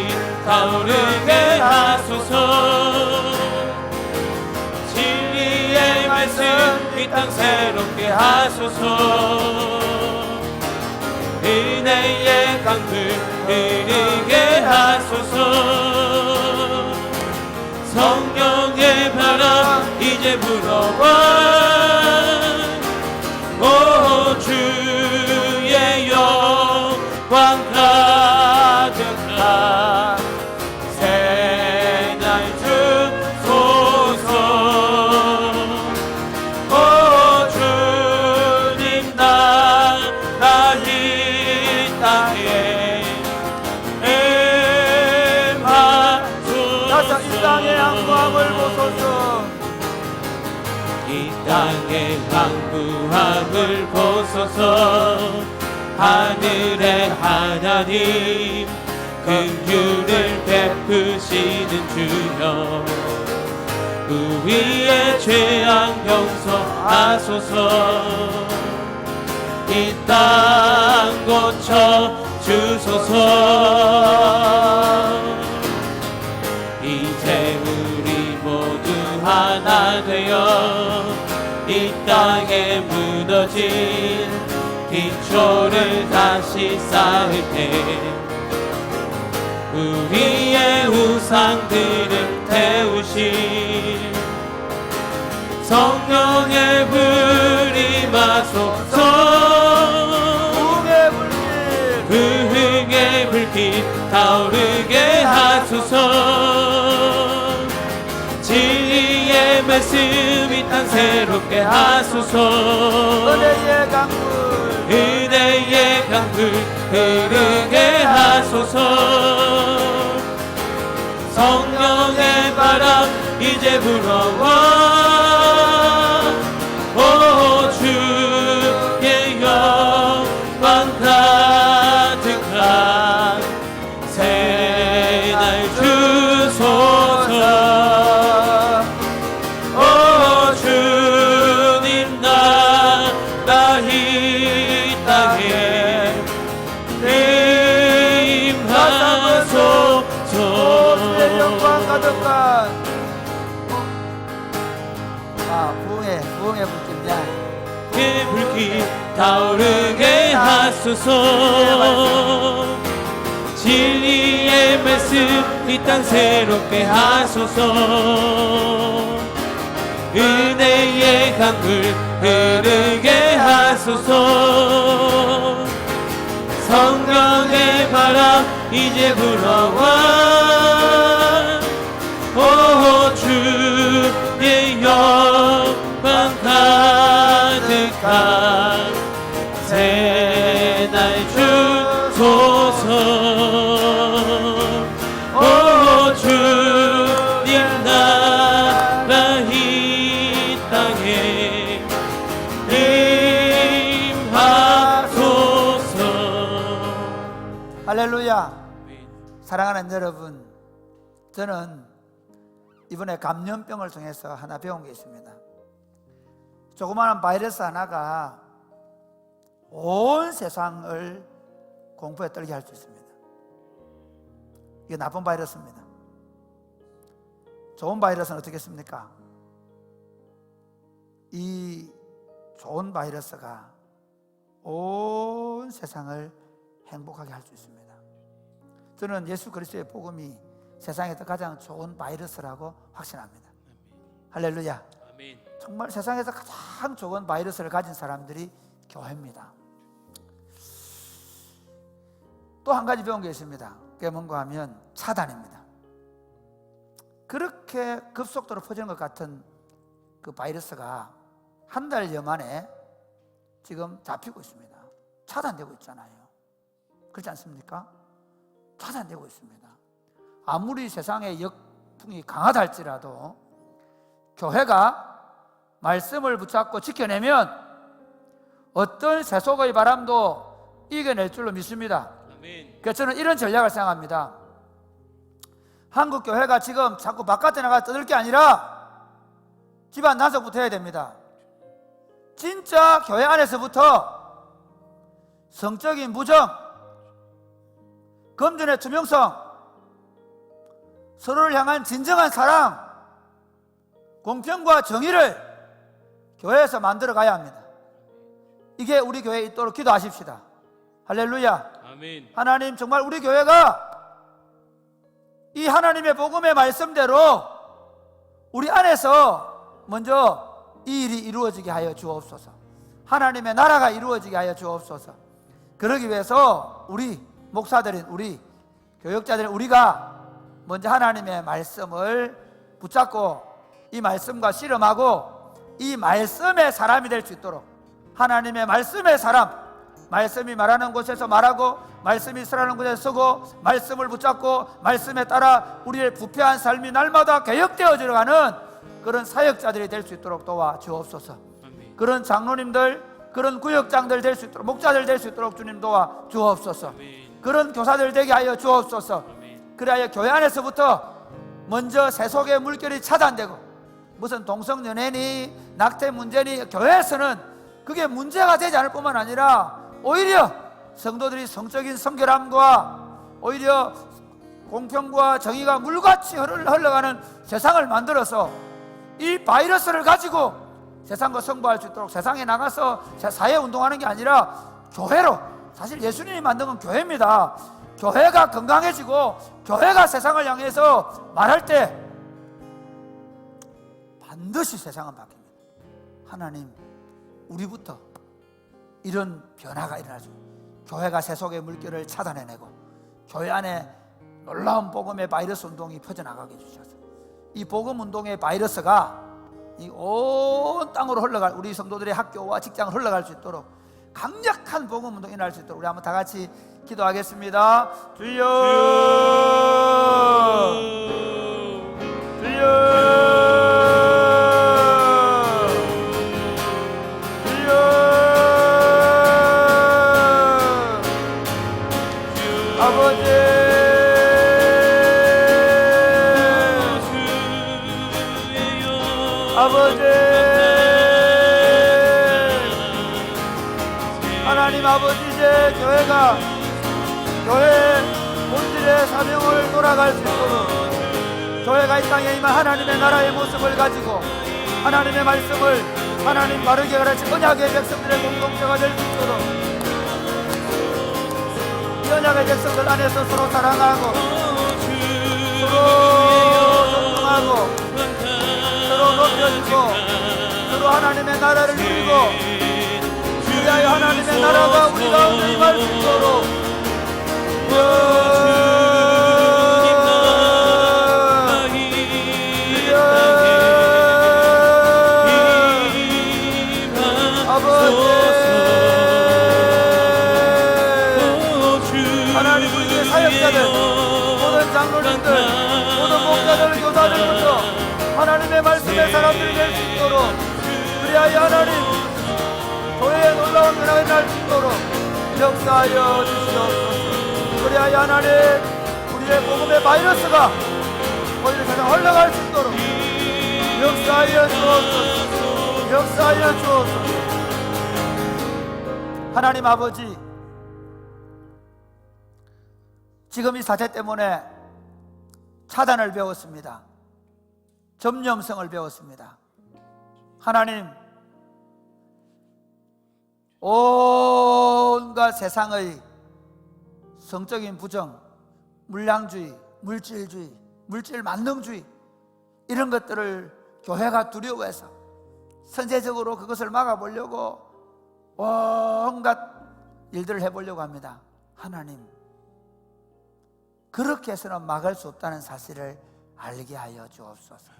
타오르게 하소서. 진리의 말씀 이 땅 새롭게 하소서. 은혜의 강물 흐르게 하소서. 성령의 바람 이제 불어와. 오 주의 영광 가득한 새날 주소서. 오 주님 나라 이 땅에 임하소서. 이 땅의 양광을 보소서. 이 땅의 황무함을 보소서. 하늘의 하나님 긍휼을 베푸시는 주여 우리의 죄악 용서하소서 이 땅 고쳐 주소서 이제 우리 모두 하나 되어 이 땅에 무너진 기초를 다시 쌓을 때 우리의 우상들을 태우신 성령의 불이 마소서 부흥의 불빛 타오르게 하소서 진리의 말씀이 땅 새롭게 하소서 은혜의 강물 은혜의 강물 흐르게 하소서 성령의 바람 이제 불어와 오 주의 영광 가득한 새날 주소서 오 주님 나라 이 땅에 임하소서 주의 영광 가득한 부흥의 불길이야 그 불길 타오르게 하소서 진리의 말씀 이 땅 새롭게 하소서 은혜의 강물 흐르게 하소서 성령의 바람 이제 불어와 오 주의 영광 가득한 새날 주소서 오 주님 나라 이 땅에 임하소서. 할렐루야. 사랑하는 여러분, 저는 이번에 감염병을 통해서 하나 배운 게 있습니다. 조그마한 바이러스 하나가 온 세상을 공포에 떨게 할 수 있습니다. 이게 나쁜 바이러스입니다. 좋은 바이러스는 어떻겠습니까? 이 좋은 바이러스가 온 세상을 행복하게 할 수 있습니다. 저는 예수 그리스도의 복음이 세상에서 가장 좋은 바이러스라고 확신합니다. 할렐루야. 아멘. 정말 세상에서 가장 좋은 바이러스를 가진 사람들이 교회입니다. 또 한 가지 배운 게 있습니다. 그게 뭔가 하면 차단입니다. 그렇게 급속도로 퍼지는 것 같은 그 바이러스가 한 달여 만에 지금 잡히고 있습니다. 차단되고 있잖아요. 그렇지 않습니까? 차단되고 있습니다. 아무리 세상의 역풍이 강하다 할지라도 교회가 말씀을 붙잡고 지켜내면 어떤 세속의 바람도 이겨낼 줄로 믿습니다. 그래서 저는 이런 전략을 생각합니다. 한국 교회가 지금 자꾸 바깥에 나가 떠들 게 아니라 집안 단속부터 해야 됩니다. 진짜 교회 안에서부터 성적인 무정, 금전의 투명성, 서로를 향한 진정한 사랑, 공평과 정의를 교회에서 만들어 가야 합니다. 이게 우리 교회에 있도록 기도하십시다. 할렐루야. 아멘. 하나님, 정말 우리 교회가 이 하나님의 복음의 말씀대로 우리 안에서 먼저 이 일이 이루어지게 하여 주옵소서. 하나님의 나라가 이루어지게 하여 주옵소서. 그러기 위해서 우리 목사들인 우리 교역자들인 우리가 먼저 하나님의 말씀을 붙잡고 이 말씀과 씨름하고 이 말씀의 사람이 될 수 있도록, 하나님의 말씀의 사람, 말씀이 말하는 곳에서 말하고 말씀이 서라는 곳에서 서고 말씀을 붙잡고 말씀에 따라 우리의 부패한 삶이 날마다 개혁되어져 가는 그런 사역자들이 될 수 있도록 도와주옵소서. 그런 장로님들, 그런 구역장들 될 수 있도록, 목자들 될 수 있도록 주님 도와 주옵소서. 그런 교사들 되게 하여 주옵소서. 그래야 교회 안에서부터 먼저 세속의 물결이 차단되고, 무슨 동성연애니 낙태 문제니 교회에서는 그게 문제가 되지 않을 뿐만 아니라 오히려 성도들이 성적인 성결함과 오히려 공평과 정의가 물같이 흘러가는 세상을 만들어서 이 바이러스를 가지고 세상과 승부할 수 있도록 세상에 나가서 사회운동하는 게 아니라 교회로, 사실 예수님이 만든 건 교회입니다. 교회가 건강해지고 교회가 세상을 향해서 말할 때 반드시 세상은 바뀝니다. 하나님, 우리부터 이런 변화가 일어나죠. 교회가 세속의 물결을 차단해내고 교회 안에 놀라운 복음의 바이러스 운동이 퍼져나가게 해주셔서 이 복음 운동의 바이러스가 이 온 땅으로 흘러갈, 우리 성도들의 학교와 직장을 흘러갈 수 있도록 강력한 복음 운동이 일어날 수 있도록 우리 한번 다 같이 기도하겠습니다. 주여, 주여, 주여, 아버지, 아버지, 하나님 아버지, 이제 교회가 교회 본질의 사명을 돌아갈 수 있도록 교회가 이 땅에 임한 하나님의 나라의 모습을 가지고 하나님의 말씀을 하나님 바르게 가르친 언약의 백성들의 공동체가 될 수 있도록 이 언약의 백성들 안에서 서로 사랑하고 서로 존중하고 서로 높여주고 서로 하나님의 나라를 누리고 위하여 하나님의 나라가 우리 가운데 임할 수 있도록 하나님, 우리의 사역자들, 모든 장로님들, 모든 목자들, 교사들부터 하나님의 말씀의 사람들이 될 수 있도록 그리하여 하나님 교회에 놀라운 변화가 일어날 수 있도록 역사하여 주시옵소서. 그리하여 하나님 우리의 복음의 바이러스가 오히려 세상 흘러갈 수 있도록 역사하여 주옵소서. 역사하여 주옵소서. 하나님 아버지, 지금 이 사태 때문에 차단을 배웠습니다. 점념성을 배웠습니다. 하나님, 온갖 세상의 성적인 부정, 물량주의, 물질주의, 물질 만능주의, 이런 것들을 교회가 두려워해서 선제적으로 그것을 막아보려고 온갖 일들을 해보려고 합니다. 하나님, 그렇게 해서는 막을 수 없다는 사실을 알게 하여 주옵소서.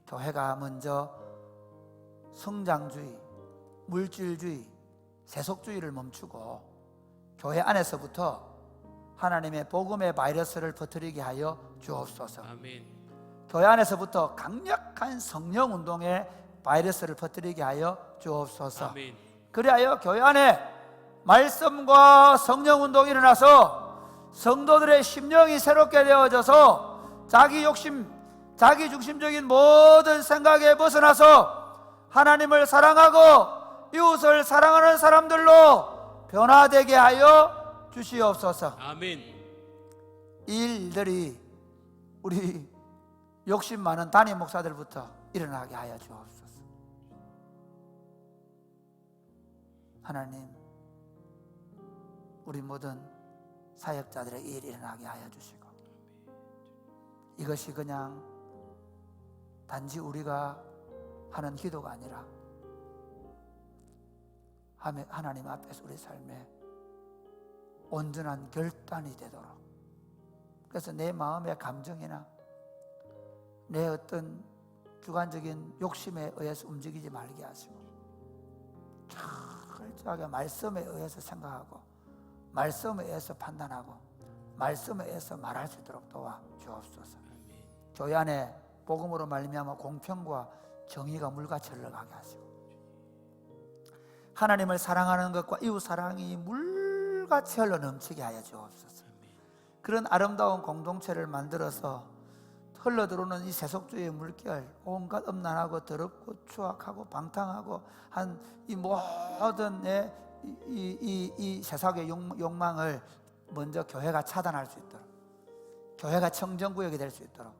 교회가 먼저 성장주의, 물질주의, 세속주의를 멈추고 교회 안에서부터 하나님의 복음의 바이러스를 퍼뜨리게 하여 주옵소서. 아멘. 교회 안에서부터 강력한 성령운동의 바이러스를 퍼뜨리게 하여 주옵소서. 아멘. 그리하여 교회 안에 말씀과 성령운동이 일어나서 성도들의 심령이 새롭게 되어져서 자기 욕심, 자기 중심적인 모든 생각에 벗어나서 하나님을 사랑하고 이웃을 사랑하는 사람들로 변화되게 하여 주시옵소서. 아멘. 이 일들이 우리 욕심 많은 담임 목사들부터 일어나게 하여 주옵소서. 하나님, 우리 모든 사역자들의 일이 일어나게 하여 주시고, 이것이 그냥 단지 우리가 하는 기도가 아니라 하나님 앞에서 우리 삶에 온전한 결단이 되도록, 그래서 내 마음의 감정이나 내 어떤 주관적인 욕심에 의해서 움직이지 말게 하시고 철저하게 말씀에 의해서 생각하고 말씀에 의해서 판단하고 말씀에 의해서 말할 수 있도록 도와 주옵소서. 교회 안에 복음으로 말미암아 공평과 정의가 물같이 흘러가게 하시고 하나님을 사랑하는 것과 이웃 사랑이 물같이 흘러 넘치게 하여 주옵소서. 그런 아름다운 공동체를 만들어서 흘러들어오는 이 세속주의의 물결, 온갖 음란하고 더럽고 추악하고 방탕하고 한 이 모든 이 세상의 욕망을 먼저 교회가 차단할 수 있도록, 교회가 청정구역이 될 수 있도록,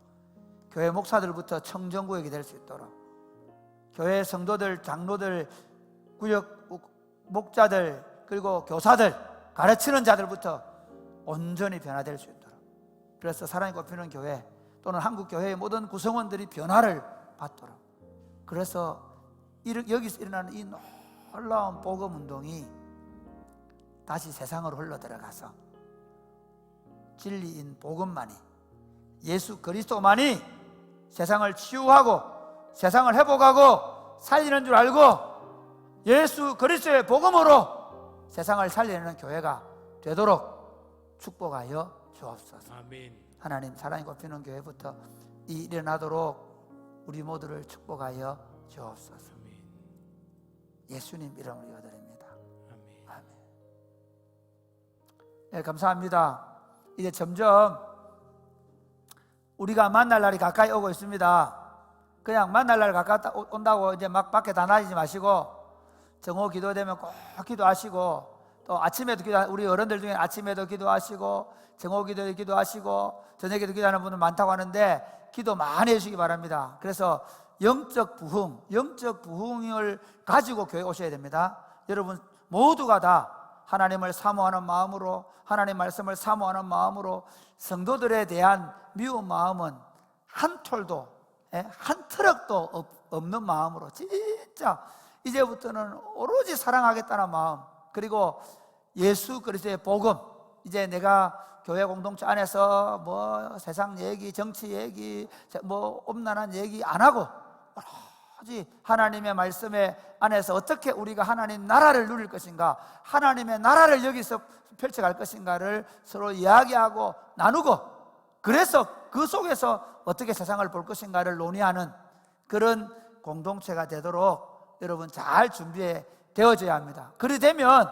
교회 목사들부터 청정구역이 될 수 있도록, 교회 성도들, 장로들, 구역 목자들, 그리고 교사들, 가르치는 자들부터 온전히 변화될 수 있도록, 그래서 사랑이 꼽히는 교회 또는 한국 교회의 모든 구성원들이 변화를 받도록, 그래서 여기서 일어나는 이 놀라운 복음 운동이 다시 세상으로 흘러 들어가서 진리인 복음만이, 예수 그리스도만이 세상을 치유하고 세상을 회복하고 살리는 줄 알고 예수 그리스도의 복음으로 세상을 살리는 교회가 되도록 축복하여 주옵소서. 아멘. 하나님, 사랑이 꼽히는 교회부터 이 일어나도록 우리 모두를 축복하여 주옵소서. 예수님 이름으로 기도드립니다. 아멘. 네, 감사합니다. 이제 점점 우리가 만날 날이 가까이 오고 있습니다. 그냥 만날 날 가까이 온다고 이제 막 밖에 다 나가지 마시고 정오 기도되면 꼭 기도하시고, 또 아침에도 우리 어른들 중에 아침에도 기도하시고 정오 기도에 기도하시고 저녁에도 기도하는 분들 많다고 하는데 기도 많이 해주시기 바랍니다. 그래서 영적 부흥을 가지고 교회에 오셔야 됩니다. 여러분 모두가 다 하나님을 사모하는 마음으로, 하나님 말씀을 사모하는 마음으로, 성도들에 대한 미운 마음은 한 톨도, 한 트럭도 없는 마음으로 진짜 이제부터는 오로지 사랑하겠다는 마음, 그리고 예수 그리스도의 복음, 이제 내가 교회 공동체 안에서 뭐 세상 얘기, 정치 얘기, 뭐 엄난한 얘기 안 하고 오로지 하나님의 말씀에 안에서 어떻게 우리가 하나님 나라를 누릴 것인가, 하나님의 나라를 여기서 펼쳐갈 것인가를 서로 이야기하고 나누고, 그래서 그 속에서 어떻게 세상을 볼 것인가를 논의하는 그런 공동체가 되도록 여러분 잘 준비해 되어져야 합니다. 그리 되면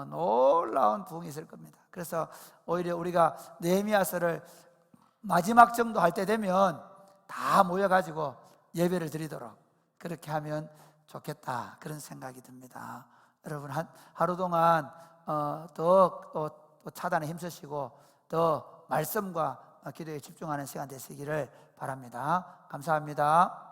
놀라운 부흥이 있을 겁니다. 그래서 오히려 우리가 느헤미야서를 마지막 정도 할 때 되면 다 모여가지고 예배를 드리도록 그렇게 하면 좋겠다, 그런 생각이 듭니다. 여러분 하루 동안 더 차단에 힘쓰시고 더 말씀과 기도에 집중하는 시간 되시기를 바랍니다. 감사합니다.